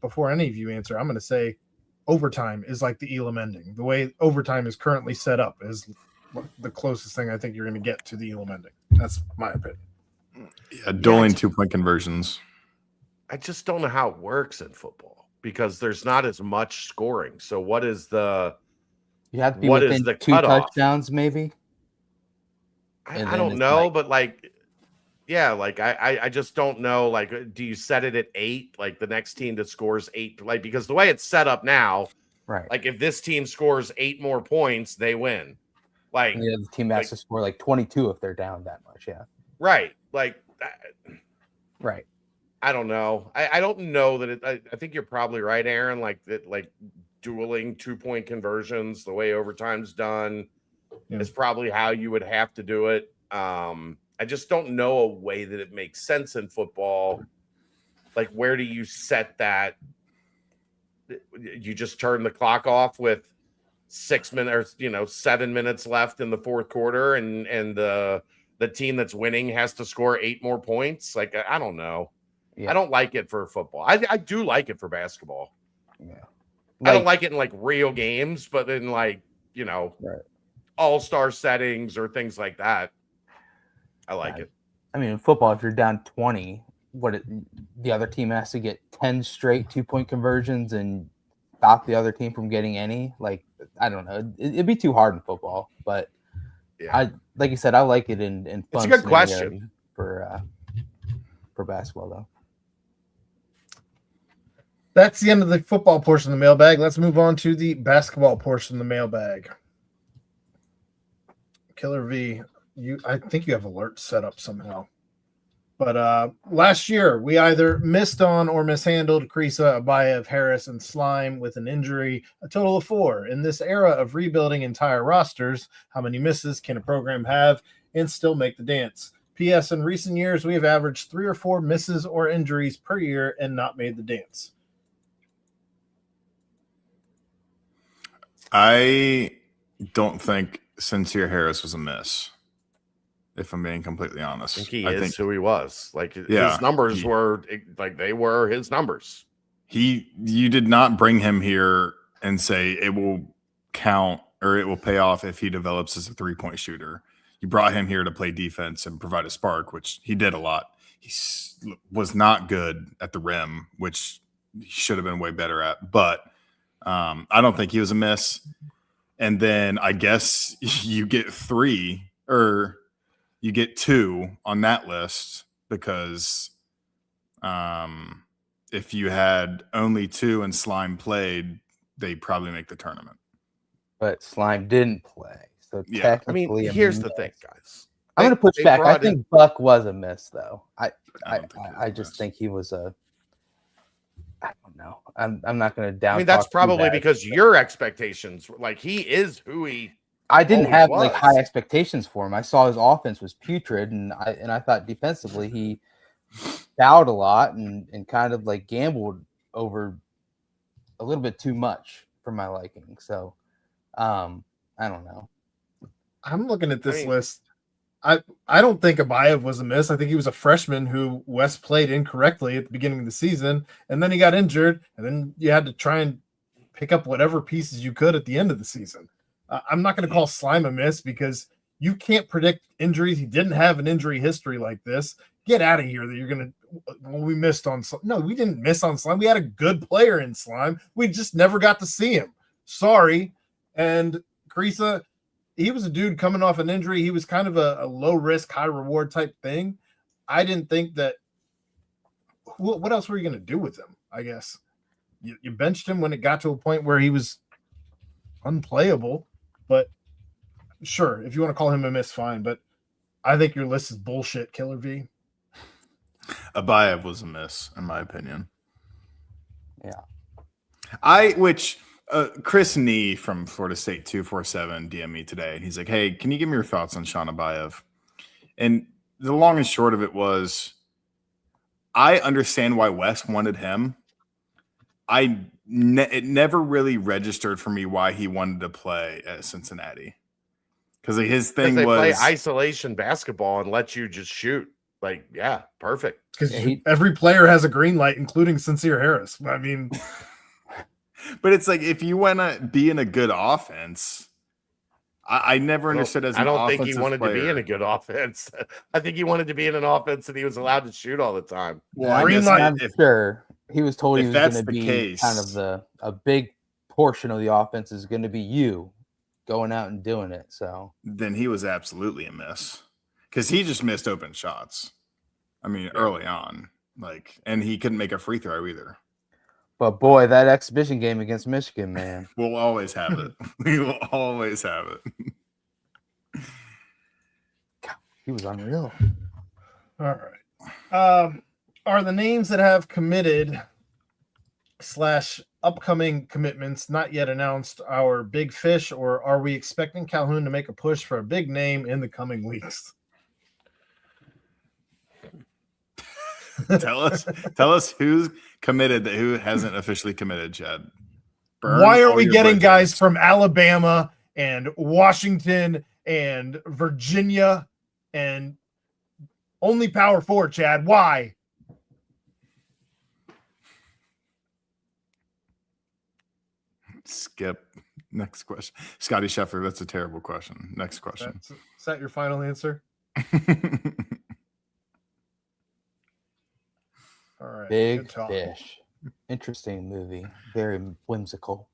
Before any of you answer, I'm going to say overtime is like the Elam ending. The way overtime is currently set up is the closest thing I think you're going to get to the Elam ending. That's my opinion. Yeah, dueling 2-point conversions. I just don't know how it works in football because there's not as much scoring. So what is the... You have to be within 2 touchdowns, maybe. I don't know, but I just don't know. Like, do you set it at 8? Like the next team that scores 8, because the way it's set up now, right? Like if this team scores 8 more points, they win. Like the team has to score 22 if they're down that much. Yeah. Right. Right. I don't know. I don't know that I think you're probably right, Aaron. Like dueling 2-point conversions, the way overtime's done, is probably how you would have to do it. I just don't know a way that it makes sense in football. Like, where do you set that? You just turn the clock off with 6 minutes, 7 minutes left in the fourth quarter, and the team that's winning has to score 8 more points. Like, I don't know. Yeah. I don't like it for football. I do like it for basketball. Yeah. I don't like it in real games, but in right. all-star settings or things like that, I like it. I mean, in football, if you're down 20, the other team has to get 10 straight 2-point conversions and stop the other team from getting any. Like, I don't know. It'd be too hard in football, but like you said, I like it in fun. It's a good question for basketball, though. That's the end of the football portion of the mailbag. Let's move on to the basketball portion of the mailbag. Killer V, I think you have alerts set up somehow. But last year, we either missed on or mishandled Krisa, Abayev, Harris, and Slime with an injury, a total of 4. In this era of rebuilding entire rosters, how many misses can a program have and still make the dance? P.S. In recent years, we have averaged 3 or 4 misses or injuries per year and not made the dance. I don't think Sincere Harris was a miss, if I'm being completely honest. I think who he was. His numbers were they were his numbers. You did not bring him here and say it will count or it will pay off if he develops as a 3-point shooter. You brought him here to play defense and provide a spark, which he did a lot. He was not good at the rim, which he should have been way better at. But I don't think he was a miss. And then I guess you get 3 or you get 2 on that list because If you had only 2 and Slime played, they probably make the tournament. But Slime didn't play, so Yeah. technically, here's the thing, guys. I'm going to push They back. I brought think Buck was a miss, though. I don't think he was a just miss. think he was a. I don't know. I'm not going to down. I mean, that's talk too probably bad. because your expectations, like he is who he. I didn't always have like was. high expectations for him. I saw his offense was putrid, and I thought defensively he fouled a lot and kind of like gambled over a little bit too much for my liking. So I don't know. I'm looking at this I mean- list. I don't think Abayev was a miss. I think he was a freshman who West played incorrectly at the beginning of the season, and then he got injured, and then you had to try and pick up whatever pieces you could at the end of the season. I'm not going to call Slime a miss because you can't predict injuries. He didn't have an injury history like this. Get out of here that you're going to – we missed on – no, we didn't miss on Slime. We had a good player in Slime. We just never got to see him. Sorry. And Krisa – he was a dude coming off an injury. He was kind of a low risk, high reward type thing. I didn't think that. What else were you going to do with him? I guess you benched him when it got to a point where he was unplayable. But sure, if you want to call him a miss, fine. But I think your list is bullshit, Killer V. Abayev was a miss, in my opinion. Yeah. Chris Nee from Florida State 247 DM me today, and he's like, "Hey, can you give me your thoughts on Sean Abayev?" And the long and short of it was, I understand why West wanted him. It never really registered for me why he wanted to play at Cincinnati, because his thing they was play isolation basketball and let you just shoot. Like, yeah, perfect. Because Yeah, every player has a green light, including Sincere Harris. I mean. But it's like if you want to be in a good offense, I never understood as an I don't think he offensive wanted to be in player. a good offense. I think he wanted to be in an offense that he was allowed to shoot all the time. Well, I Green guess light. I'm sure he was told he if was going that's to the be case- kind of a big portion of the offense is going to be you going out and doing it. So then he was absolutely a miss because he just missed open shots. I mean, early on, and he couldn't make a free throw either. but boy, that exhibition game against Michigan, man. We'll always have it. We will always have it. He was unreal. All right. Are the names that have committed / upcoming commitments not yet announced our big fish, or are we expecting Calhoun to make a push for a big name in the coming weeks? Tell us who's committed that who hasn't officially committed, Chad. Burn Why all aren't we your getting bridges. guys from Alabama and Washington and Virginia and only Power 4, Chad? Why? Skip. Next question. Scotty Scheffler, that's a terrible question. Next question. Is that your final answer? All right. Big good talk. Fish. Interesting movie. Very whimsical.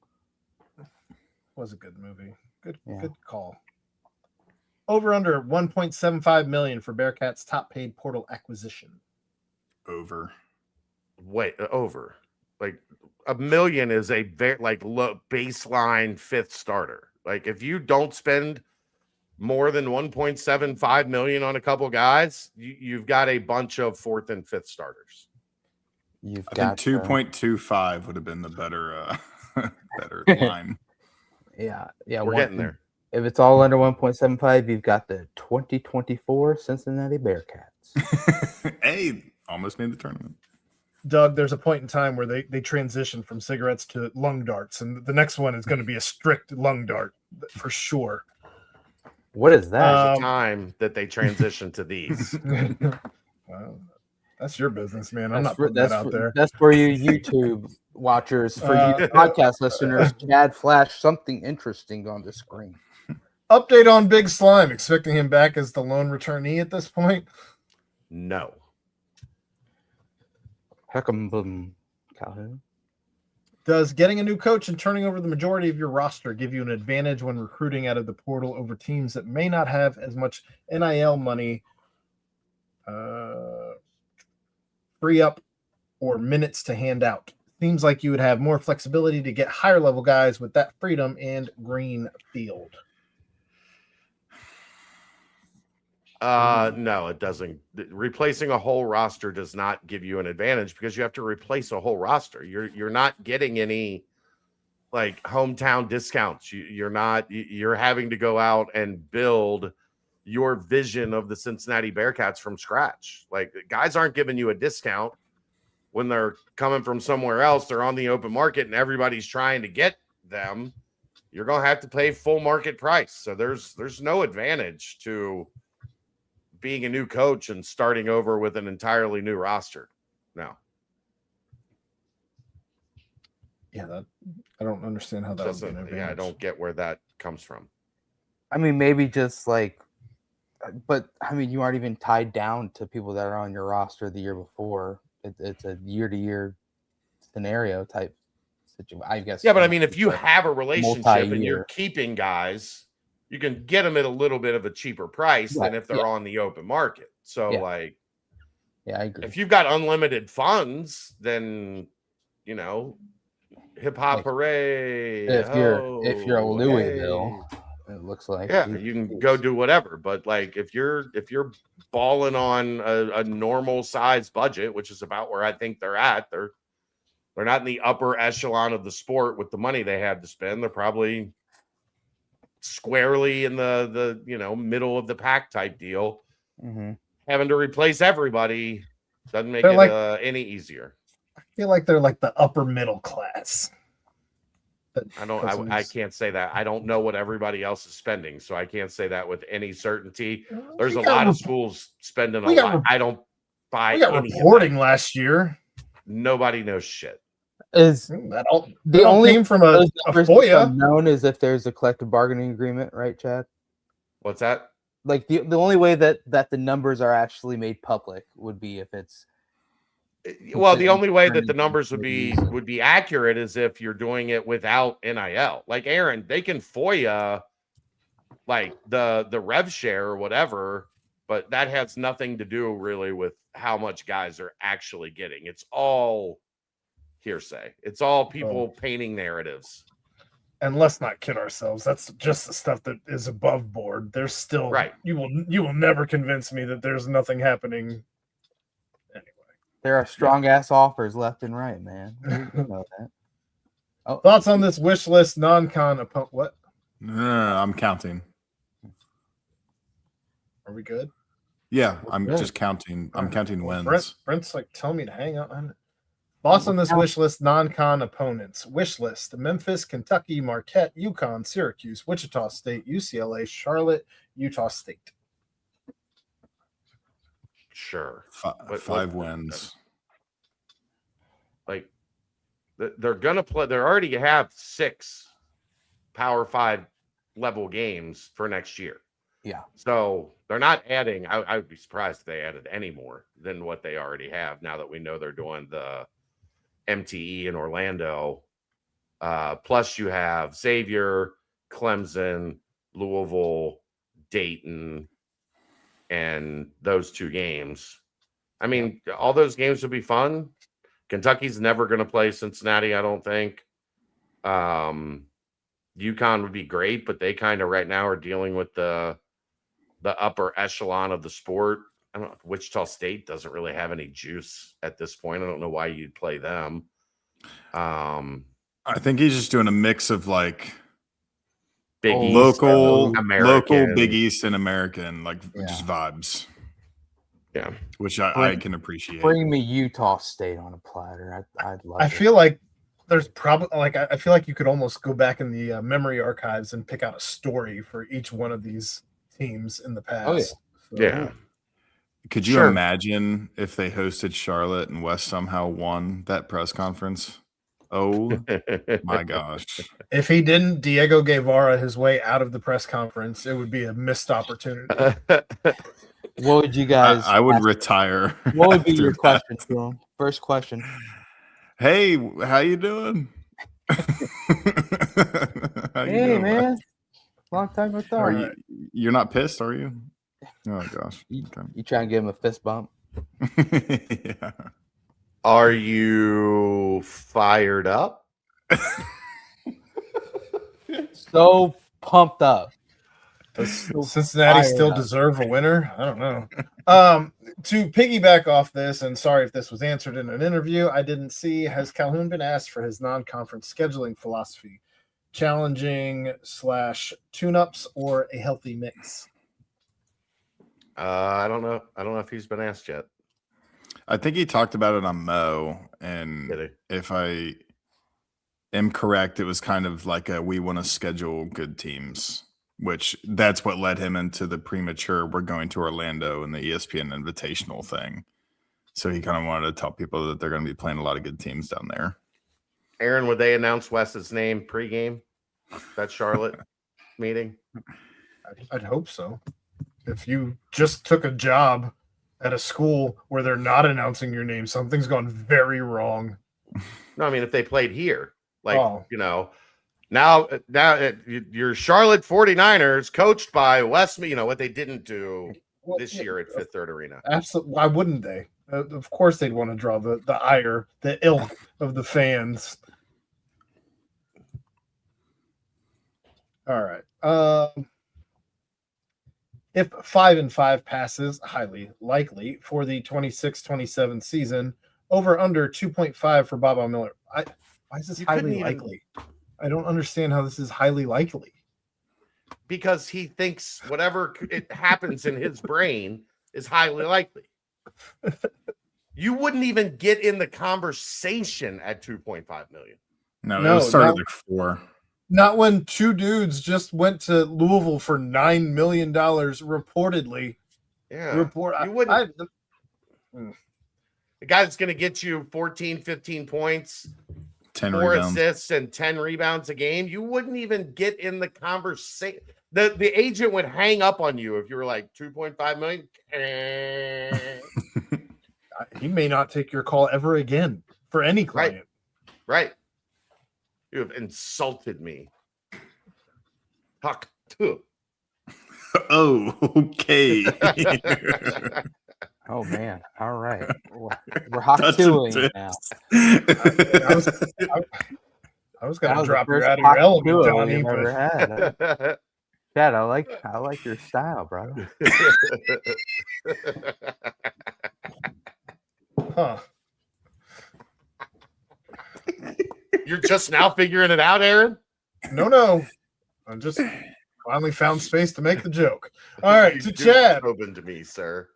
Was a good movie. Good Yeah. good call. Over under 1.75 million for Bearcat's top paid portal acquisition. Over. Wait, over. Like $1 million is a very low baseline fifth starter. Like if you don't spend more than 1.75 million on a couple guys, you've got a bunch of fourth and fifth starters. You've I got think 2.25 would have been the better better line. Yeah, We're getting there. If it's all under 1.75, you've got the 2024 Cincinnati Bearcats. Hey, almost made the tournament. Doug, there's a point in time where they transition from cigarettes to lung darts, and the next one is going to be a strict lung dart for sure. What is that? There's a time that they transition to these. Well, that's your business, man. I'm not putting that out there. That's for you YouTube watchers. For you podcast listeners, Chad flashed something interesting on the screen. Update on Big Slime. Expecting him back as the lone returnee at this point? No. Heck'em boom, Calhoun. Does getting a new coach and turning over the majority of your roster give you an advantage when recruiting out of the portal over teams that may not have as much NIL money? Free up or minutes to hand out? Seems like you would have more flexibility to get higher level guys with that freedom and green field. No, it doesn't. Replacing a whole roster does not give you an advantage because you have to replace a whole roster. You're not getting any like hometown discounts. You're having to go out and build your vision of the Cincinnati Bearcats from scratch. Like, guys aren't giving you a discount when they're coming from somewhere else. They're on the open market and everybody's trying to get them. You're going to have to pay full market price. So there's no advantage to being a new coach and starting over with an entirely new roster. No. Yeah, I don't understand how that would be an advantage. Yeah, I don't get where that comes from. I mean, maybe just like, but I mean, you aren't even tied down to people that are on your roster the year before. It's a year-to-year scenario type situation, I guess. Yeah, but I mean, if you have a relationship multi-year. and you're keeping guys, you can get them at a little bit of a cheaper price than if they're on the open market. So, I agree. If you've got unlimited funds, then hip hop hooray! If you're Louisville, it looks like you can go do whatever. But like, if you're balling on a normal size budget, which is about where I think they're at, they're not in the upper echelon of the sport with the money they have to spend. They're probably squarely in the middle of the pack type deal. Mm-hmm. Having to replace everybody doesn't make it any easier. I feel like they're like the upper middle class. I can't say that. I don't know what everybody else is spending, so I can't say that with any certainty. There's a lot of schools spending a lot. I don't buy. We got reporting last year. Nobody knows shit. Is that all? The only came from a FOIA. Known is if there's a collective bargaining agreement, right, Chad? What's that? Like the only way that the numbers are actually made public would be if it's. Well, the only way that the numbers would be accurate is if you're doing it without NIL. Like Aaron, they can FOIA like the rev share or whatever, but that has nothing to do really with how much guys are actually getting. It's all hearsay. It's all people painting narratives. And let's not kid ourselves. That's just the stuff that is above board. There's still You will never convince me that there's nothing happening. There are strong ass offers left and right, man. You know that. Thoughts on this wish list non-con opponent? What? No, I'm counting. Are we good? Yeah, I'm just counting. I'm counting wins. Brent's like, tell me to hang on. Thoughts on this wish list non-con opponents? Wish list: Memphis, Kentucky, Marquette, UConn, Syracuse, Wichita State, UCLA, Charlotte, Utah State. Sure. Five wins. Like they're gonna play. They already have 6 Power 5 level games for next year. Yeah. So they're not adding. I would be surprised if they added any more than what they already have. Now that we know they're doing the MTE in Orlando, plus you have Xavier, Clemson, Louisville, Dayton. And those 2 games, I mean, all those games would be fun. Kentucky's never going to play Cincinnati, I don't think. UConn would be great, but they kind of right now are dealing with the upper echelon of the sport. I don't know. Wichita State doesn't really have any juice at this point. I don't know why you'd play them. I think he's just doing a mix of like Big East, local American. Big East and American, like just vibes. Yeah, which I can appreciate. Bring me Utah State on a platter. I'd love. I feel like there's probably I feel like you could almost go back in the memory archives and pick out a story for each one of these teams in the past. Yeah. Could you imagine if they hosted Charlotte and West somehow won that press conference? Oh my gosh. If he didn't Diego Guevara his way out of the press conference, it would be a missed opportunity. What would you guys I would retire. What would be your question to him? First question. Hey, how you doing? Hey, man. Long time no talk. You're not pissed, are you? Oh gosh. You try and give him a fist bump. Yeah. Are you fired up? So pumped up. So Cincinnati fired still up. deserve a winner. I don't know. To piggyback off this, and sorry if this was answered in an interview, I didn't see. Has Calhoun been asked for his non-conference scheduling philosophy, challenging / tune-ups, or a healthy mix? I don't know. I don't know if he's been asked yet. I think he talked about it on Mo, Did and he? if I am correct, it was kind of like a we want to schedule good teams, which that's what led him into the premature we're going to Orlando and the ESPN Invitational thing. So he kind of wanted to tell people that they're going to be playing a lot of good teams down there. Aaron, would they announce Wes's name pregame? That Charlotte meeting? I'd hope so. If you just took a job at a school where they're not announcing your name, something's gone very wrong. No, I mean if they played here, like Oh. now your Charlotte 49ers coached by Wes, what they didn't do this year at Fifth Third Arena. Absolutely. Why wouldn't they? Of course they'd want to draw the ire, the ilk of the fans. All right. If 5-5 passes, highly likely for the 26-27 season, over under 2.5 for Baba Miller. Why is this highly likely? I don't understand how this is highly likely. Because he thinks whatever it happens in his brain is highly likely. You wouldn't even get in the conversation at 2.5 million. No, it started like 4. Not when two dudes just went to Louisville for $9 million, reportedly. Yeah. You wouldn't. The guy that's going to get you 14, 15 points, 10 4 rebounds. assists, and 10 rebounds a game, you wouldn't even get in the conversation. The agent would hang up on you if you were like 2.5 million. He may not take your call ever again for any client. Right. You have insulted me. Huck too. Oh, okay. Oh man! All right, we're hot to now. I was going to drop you out of your element, Donnie. But... Chad, I like your style, bro. Huh. You're just now figuring it out, Aaron? No. I just finally found space to make the joke. All right, to Chad. Open to me, sir.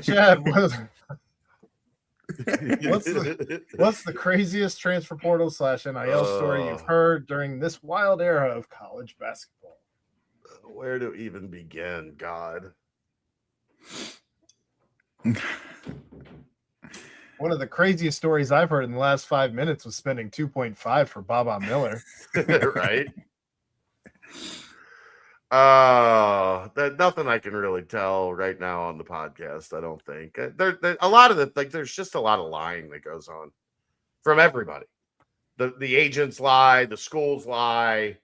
Chad, what's the craziest transfer portal / NIL story you've heard during this wild era of college basketball? Where to even begin, God? One of the craziest stories I've heard in the last 5 minutes was spending 2.5 for Baba Miller. Right? Nothing I can really tell right now on the podcast. I don't think a lot of there's just a lot of lying that goes on from everybody. The agents lie, the schools lie.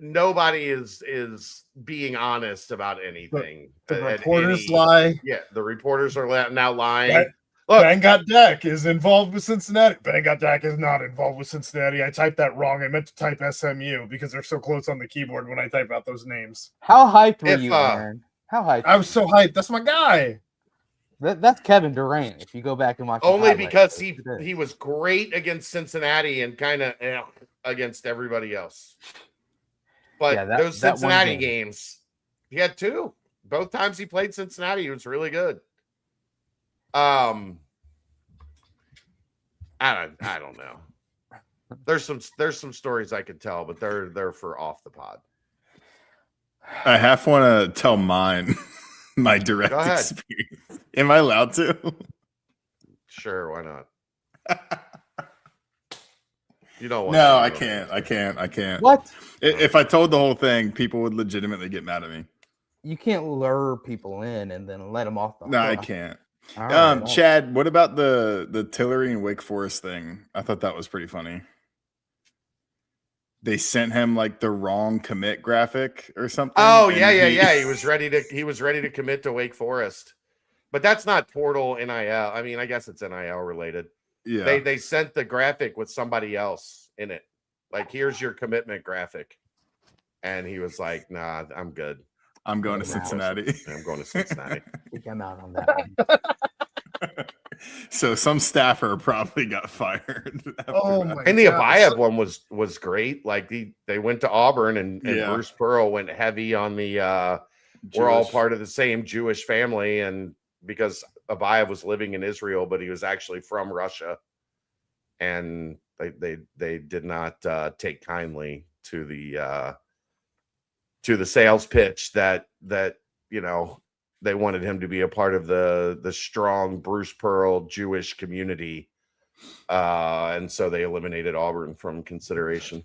Nobody is being honest about anything. The reporters lie. Yeah, the reporters are now lying. Right. Look, Bearcat Dak is involved with Cincinnati. Bearcat Dak is not involved with Cincinnati. I typed that wrong. I meant to type SMU because they're so close on the keyboard when I type out those names. How hyped were you, Aaron? How hyped? I was so hyped. That's my guy. That's Kevin Durant. If you go back and watch, only because he was great against Cincinnati and kind of against everybody else. But those Cincinnati games, he had 2. Both times he played Cincinnati, he was really good. I don't know. There's some stories I could tell, but they're for off the pod. I half want to tell mine, my direct experience. Am I allowed to? Sure, why not? You don't want No, to. I can't. What? If I told the whole thing, people would legitimately get mad at me. You can't lure people in and then let them off the hook. No, I can't. Right, Chad, what about the Tillery and Wake Forest thing? I thought that was pretty funny. They sent him like the wrong commit graphic or something. Oh, yeah. He was ready to commit to Wake Forest. but that's not portal NIL. I mean, I guess it's NIL related. Yeah. They sent the graphic with somebody else in it. Like, here's your commitment graphic. And he was like, nah, I'm good. I'm going to Cincinnati. I'm going to Cincinnati. I think I'm out on that one. So some staffer probably got fired. Oh that. my And the God. Abayev one was great. Like they went to Auburn and Yeah. Bruce Pearl went heavy on the we're all part of the same Jewish family, and because Abayev was living in Israel, but he was actually from Russia, and they did not take kindly to the sales pitch that you know they wanted him to be a part of the strong Bruce Pearl Jewish community, and so they eliminated Auburn from consideration.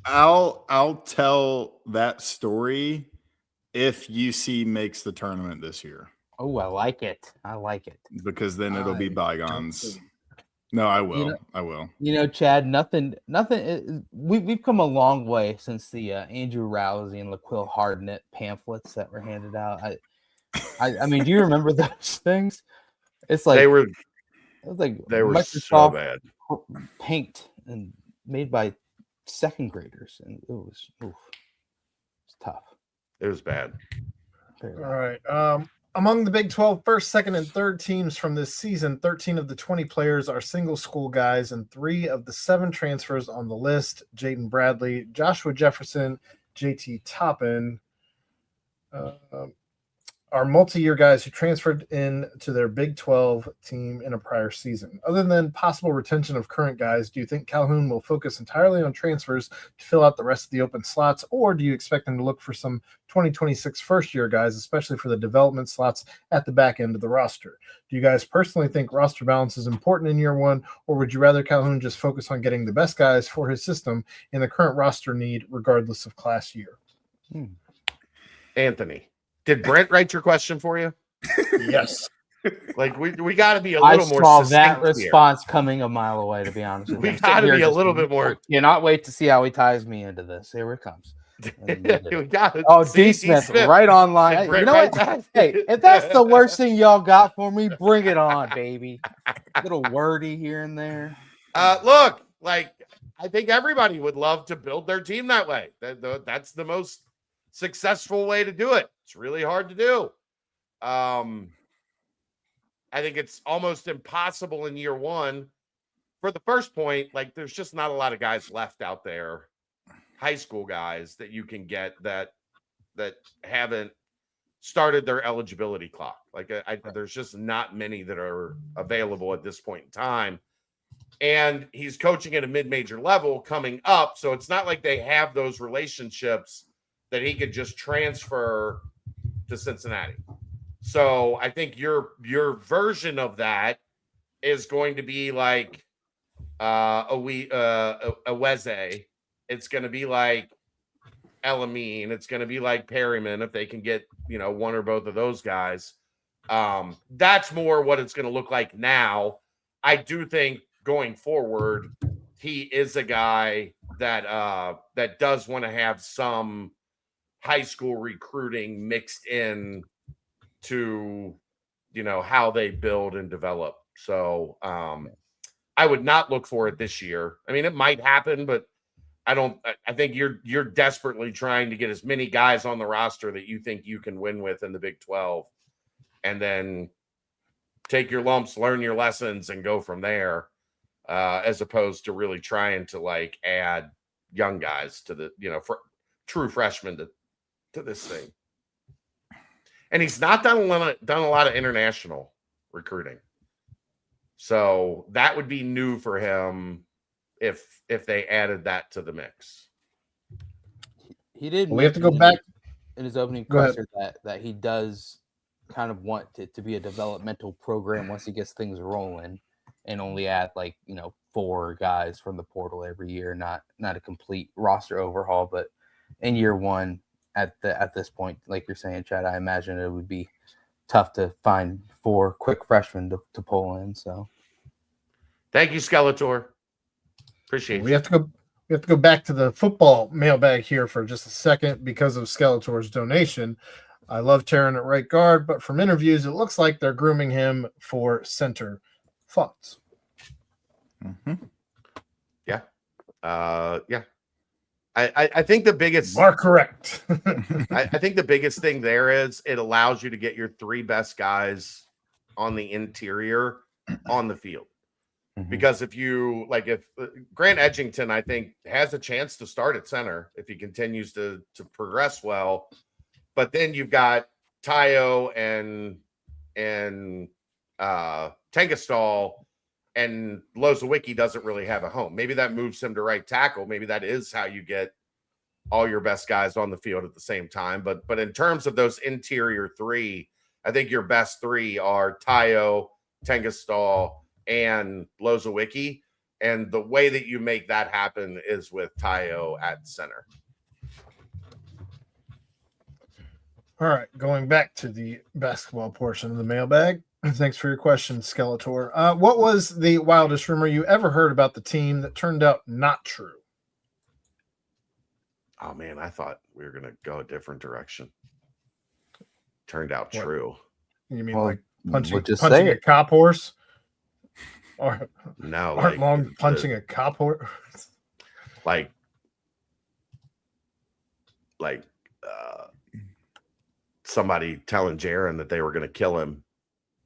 I'll tell that story if UC makes the tournament this year, Oh, I like it. I like it. because then it'll be I bygones. No, I will. You know- I will. You know, Chad, nothing. We've come a long way since the Andrew Rousey and LaQuill Hardnett pamphlets that were handed out. I mean, do you remember those things? It's like They were it was like so Microsoft bad. Paint and made by second graders, and it was tough. It was bad. Very All bad. right. Among the Big 12 first, second, and third teams from this season, 13 of the 20 players are single school guys, and 3 of the 7 transfers on the list, Jaden Bradley, Joshua Jefferson, JT Toppin, are multi-year guys who transferred in to their Big 12 team in a prior season. Other than possible retention of current guys, do you think Calhoun will focus entirely on transfers to fill out the rest of the open slots, or do you expect him to look for some 2026 first-year guys, especially for the development slots at the back end of the roster? Do you guys personally think roster balance is important in year one, or would you rather Calhoun just focus on getting the best guys for his system in the current roster need, regardless of class year? Anthony, did Brent write your question for you? Yes. Like we got to be a I little more saw that succinct here. response coming a mile away. To be honest with you, We I'm sitting gotta here be a just- little bit more- Cannot wait to see how he ties me into this. Here it comes. We got it. Oh, See, D Smith, right online. Did You Brent know write what? that? Hey, if that's the worst thing y'all got for me, bring it on, baby. Little wordy here and there. Look, like I think everybody would love to build their team that way. That's the most successful way to do it. It's really hard to do. I think it's almost impossible in year one. For the first point, like there's just not a lot of guys left out there, high school guys that you can get that haven't started their eligibility clock. Like there's just not many that are available at this point in time. And he's coaching at a mid-major level coming up, so it's not like they have those relationships that he could just transfer to Cincinnati. So I think your version of that is going to be like a Weze. It's going to be like Elamine. It's going to be like Perryman if they can get one or both of those guys. That's more what it's going to look like now. I do think going forward, he is a guy that does want to have some high school recruiting mixed in to how they build and develop. So I would not look for it this year. I mean, it might happen, but I think you're desperately trying to get as many guys on the roster that you think you can win with in the Big 12, and then take your lumps, learn your lessons, and go from there, as opposed to really trying to like add young guys to the true freshmen to this thing. And he's not done a lot of international recruiting. So that would be new for him if they added that to the mix. He did. We have to go mention back. in his opening Go ahead. presser that he does kind of want it to be a developmental program once he gets things rolling, and only add 4 guys from the portal every year, not a complete roster overhaul. But in year one, at this point, like you're saying, Chad, I imagine it would be tough to find 4 quick freshmen to pull in. So Thank you, Skeletor. Appreciate We you. have to go back to the football mailbag here for just a second because of Skeletor's donation. I love Taryn at right guard, but from interviews, it looks like they're grooming him for center. Thoughts? Yeah. Yeah. I think the biggest Are correct. I think the biggest thing there is it allows you to get your 3 best guys on the interior on the field. Because if Grant Edgington, I think, has a chance to start at center if he continues to progress well, but then you've got Tayo and Tangastal, and Lozowicki doesn't really have a home. Maybe that moves him to right tackle. Maybe that is how you get all your best guys on the field at the same time. But in terms of those interior 3, I think your best 3 are Tayo, Tangastal, and Lozowicki. And the way that you make that happen is with Tayo at center. All right, going back to the basketball portion of the mailbag. Thanks for your question, Skeletor. What was the wildest rumor you ever heard about the team that turned out not true? Oh, man, I thought we were going to go a different direction. Turned out What? True. You mean Well, like punching say a it. cop horse? Or No, Art Long punching a cop horse? like somebody telling Jaron that they were going to kill him.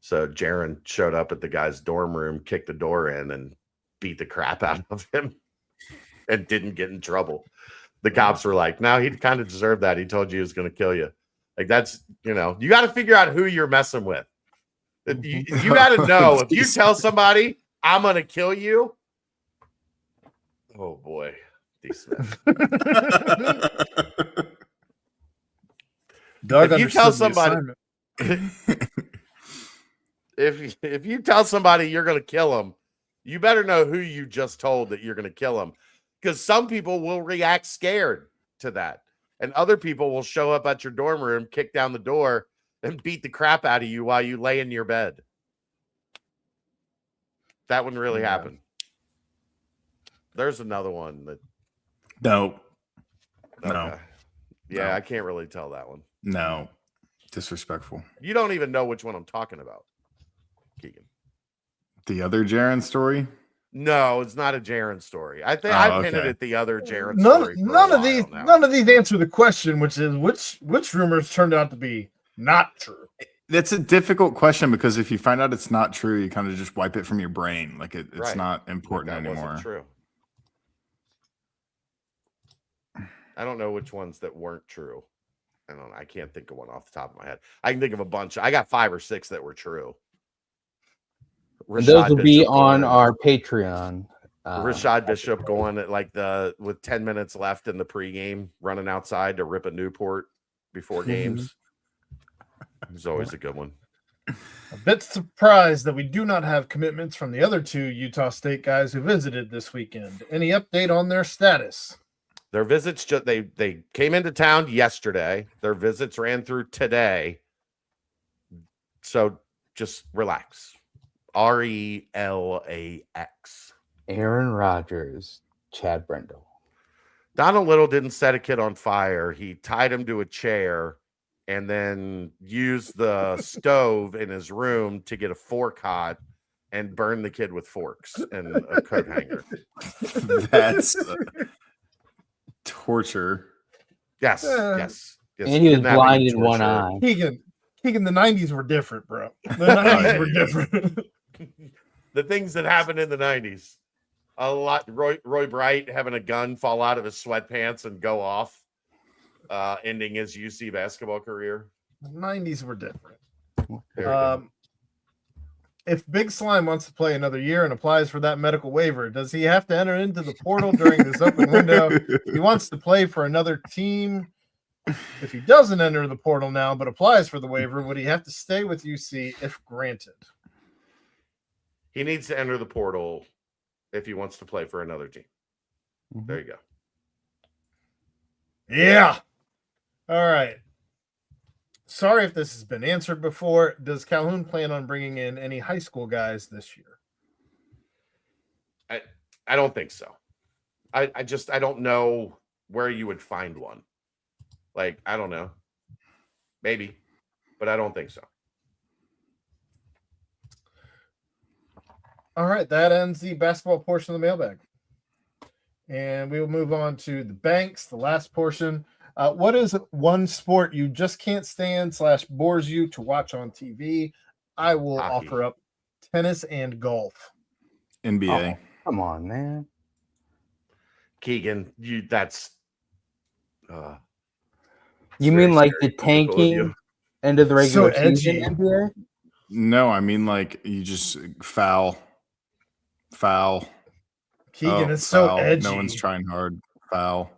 So Jaron showed up at the guy's dorm room, kicked the door in, and beat the crap out of him and didn't get in trouble. The cops were like, no, he kind of deserved that. He told you he was going to kill you. Like, that's, you got to figure out who you're messing with. You got to know, if you tell somebody, I'm going to kill you. Oh, boy. D. Smith. Doug, If you tell understood the somebody- assignment. If you tell somebody you're going to kill them, you better know who you just told that you're going to kill them, because some people will react scared to that, and other people will show up at your dorm room, kick down the door, and beat the crap out of you while you lay in your bed. That wouldn't really happen. There's another one that. No. Okay. No. Yeah, No. I can't really tell that one. No. Disrespectful. You don't even know which one I'm talking about, Keegan. The other Jaron story? No, it's not a Jaron story. I think Oh, I pinned it okay. at the other Jaron None story. for a of while these now. none of these answer the question, which is which rumors turned out to be not true. That's a difficult question, because if you find out it's not true, you kind of just wipe it from your brain. Like it's Right. not important that anymore. wasn't true. I don't know which ones that weren't true. I can't think of one off the top of my head. I can think of a bunch. I got 5 or 6 that were true. And those Rashad will be Bishop on going- our Patreon. Rashad Bishop going at with 10 minutes left in the pregame, running outside to rip a Newport before games. It's always a good one. A bit surprised that we do not have commitments from the other 2 Utah State guys who visited this weekend. Any update on their status? Their visits they came into town yesterday. Their visits ran through today. So just relax. RELAX. Aaron Rodgers, Chad Brendel. Donald Little didn't set a kid on fire. He tied him to a chair and then used the stove in his room to get a fork hot and burn the kid with forks and a coat hanger. That's torture. Yes, yes. And he was Kidnapping blind and in one torture. eye. Keegan, the 90s were different, bro. The 90s were different. The things that happened in the 90s. A lot. Roy Bright having a gun fall out of his sweatpants and go off, ending his UC basketball career. The 90s were different. There we go. If Big Slime wants to play another year and applies for that medical waiver, does he have to enter into the portal during this open window? If he wants to play for another team, if he doesn't enter the portal now but applies for the waiver, would he have to stay with UC if granted? He needs to enter the portal if he wants to play for another team. There you go. Yeah. All right. Sorry if this has been answered before. Does Calhoun plan on bringing in any high school guys this year? I don't think so. I don't know where you would find one. Like, I don't know. maybe, but I don't think so. All right, that ends the basketball portion of the mailbag. And we will move on to the banks, the last portion. What is one sport you just can't stand / bores you to watch on TV? I will Hockey. offer up tennis and golf. NBA. Oh, come on, man. Keegan, that's You it's mean very like the stereotypical of tanking you. end of the regular So season edgy. NBA? No, I mean like you just foul. Keegan is so foul. edgy. No one's trying hard. Foul.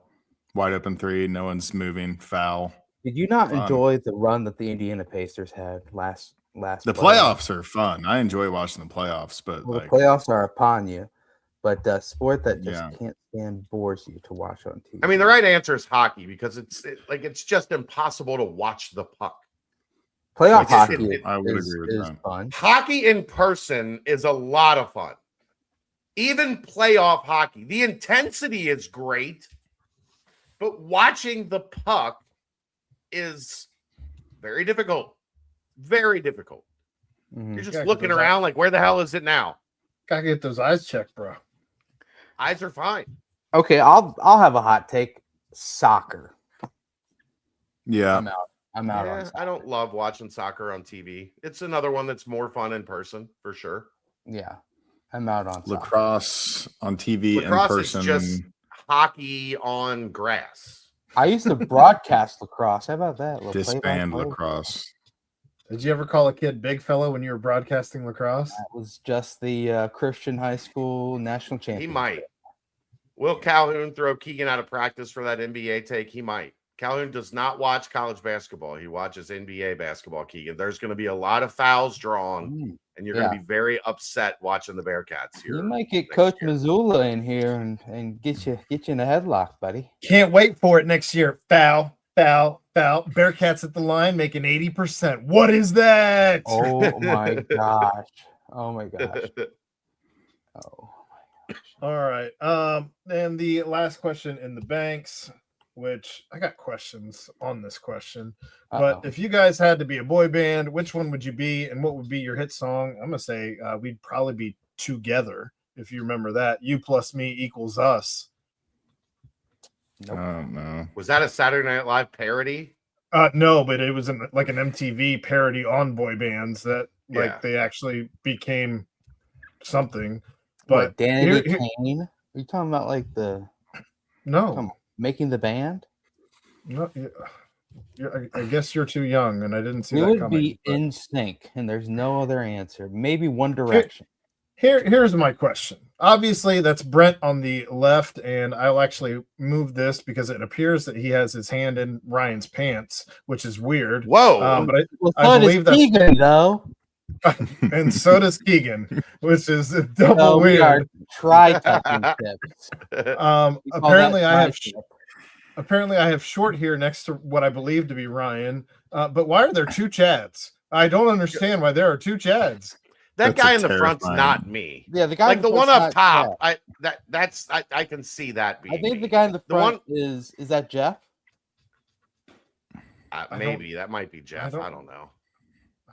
Wide open three. No one's moving. Foul. Did you not Fun. enjoy the run that the Indiana Pacers had last? The playoffs are fun. I enjoy watching the playoffs, but Well, like the playoffs are upon you, but a sport that just Yeah. can't stand bores you to watch on TV. I mean, the right answer is hockey because it's just impossible to watch the puck. playoff That's hockey true. is, I would is, agree with is that. fun. Hockey in person is a lot of fun. Even playoff hockey, the intensity is great, but watching the puck is very difficult. Very difficult. Mhm. You're just Gotta get looking those around like, where the hell is it now? Gotta get those eyes checked, bro. Eyes are fine. Okay, I'll have a hot take. Soccer. yeah. I'm out. I'm out on Yeah, soccer. I don't love watching soccer on TV. It's another one that's more fun in person for sure. Yeah, I'm out on soccer. Lacrosse on TV Lacrosse in is person. just hockey on grass. I used to broadcast lacrosse. How about that? Little Disband play-by-play. lacrosse. Did you ever call a kid big fella when you were broadcasting lacrosse? That was just the Christian high school national He champion. might. Will Calhoun throw Keegan out of practice for that NBA take? He might. Calhoun does not watch college basketball. He watches NBA basketball, Keegan. There's going to be a lot of fouls drawn, and you're going to be very upset watching the Bearcats here. You might get next Coach year. Missoula in here and get you in a headlock, buddy. Can't wait for it next year. Foul. Bearcats at the line making 80%. What is that? Oh my gosh. Oh my gosh. Oh. All right. And the last question in the banks, which I got questions on this question. But Uh-oh. if you guys had to be a boy band, which one would you be and what would be your hit song? I'm going to say we'd probably be Together, if you remember that. You plus me equals us. Nope. No. Was that a Saturday Night Live parody? No, but it was like an MTV parody on boy bands that Yeah. they actually became something. What, But Danny here- Kane? Are you talking about like no, making the band? no, I guess you're too young, and I didn't see We that would coming. be but- in sync, and there's no other answer. Maybe One Direction. Here's my question. Obviously, that's Brent on the left, and I'll actually move this because it appears that he has his hand in Ryan's pants, which is weird. Whoa. But Well, I so does believe that's- Keegan, though. and so does Keegan, which is double So we are weird. tri-tucking tips. We call Apparently, that I have tri-tip. apparently I have short here next to what I believe to be Ryan. But why are there two Chads? I don't understand why there are two Chads. That That's guy a in the front's terrifying- not me. Yeah, the guy Like in the one front's up not top, Jeff. I can see that being. I think me. the guy in the The front is that Jeff? Maybe that might be Jeff. don't- I don't know.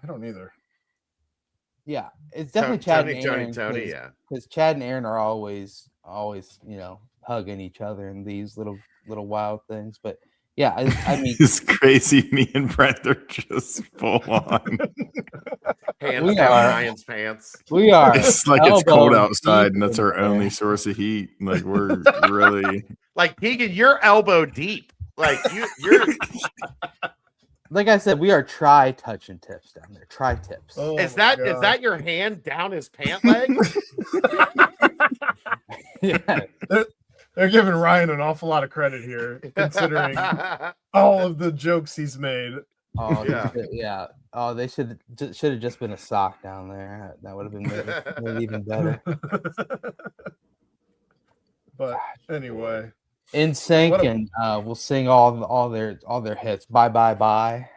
I don't either. Yeah, it's definitely Chad and Aaron. Tony. Yeah. Because Chad and Aaron are always hugging each other and these little wild things. But yeah, I mean, It's crazy. Me and Brent are just full on. Hands We down are. Ryan's pants. we are. It's like it's cold elbow outside, deep and that's in our there. only source of heat. Like we're really Like Keegan, you're elbow deep. Like you're. Like I said, we are touching tips down there. Try tips. Oh Is my that God. your hand down his pant leg? Yeah. They're giving Ryan an awful lot of credit here, considering all of the jokes he's made. Oh Yeah. yeah. Oh, they should have just been a sock down there. That would have been made even better. But anyway, In sync, What a- and we'll sing all their hits. Bye bye bye.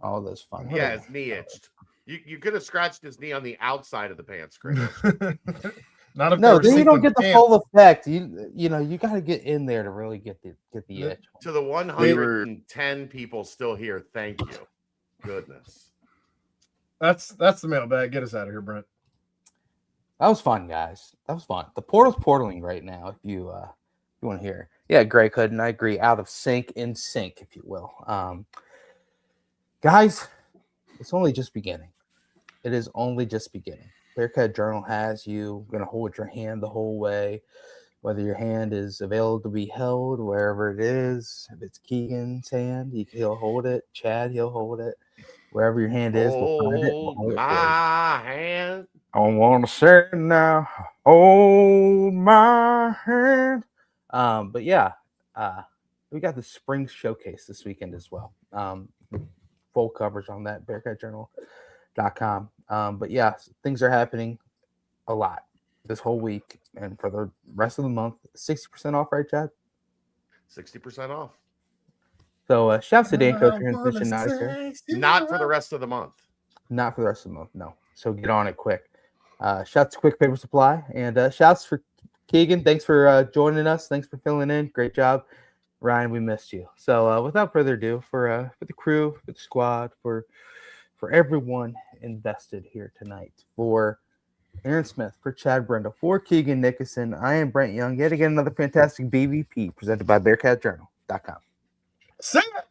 All those fun. Yeah, his knee itched. You could have scratched his knee on the outside of the pants, Chris. Not if No, they were then you don't sequin get the pants. full effect. You got to get in there to really get the Yeah. itch. To the 110 people still here, thank you. Goodness. That's the mailbag. Get us out of here, Brent. That was fun, guys. That was fun. The portal's portaling right now. If you want to hear, yeah, Greg Hood and I agree. Out of sync, in sync, if you will. Guys, it's only just beginning. It is only just beginning. Bearcat Journal has you. Going to hold your hand the whole way, whether your hand is available to be held wherever it is. If it's Keegan's hand, he'll hold it. Chad, he'll hold it. Wherever your hand is, we'll find it. We'll Hold hold it for you. my hand. I want to say it now. Hold my hand. But yeah, we got the spring showcase this weekend as well. Full coverage on that, bearcatjournal.com. But yeah, things are happening a lot this whole week. And for the rest of the month, 60% off, right, Chad? 60% off. So shouts to Danco Transmission not here. Not for the rest of the month. Not for the rest of the month, no. So get on it quick. Shouts to Quick Paper Supply. And shouts for Keegan. Thanks for joining us. Thanks for filling in. Great job. Ryan, we missed you. So without further ado, for the crew, for the squad, for everyone invested here tonight, for Aaron Smith, for Chad Brendel, for Keegan Nickerson, I am Brent Young. Yet again, another fantastic BVP presented by BearcatJournal.com. Sing it.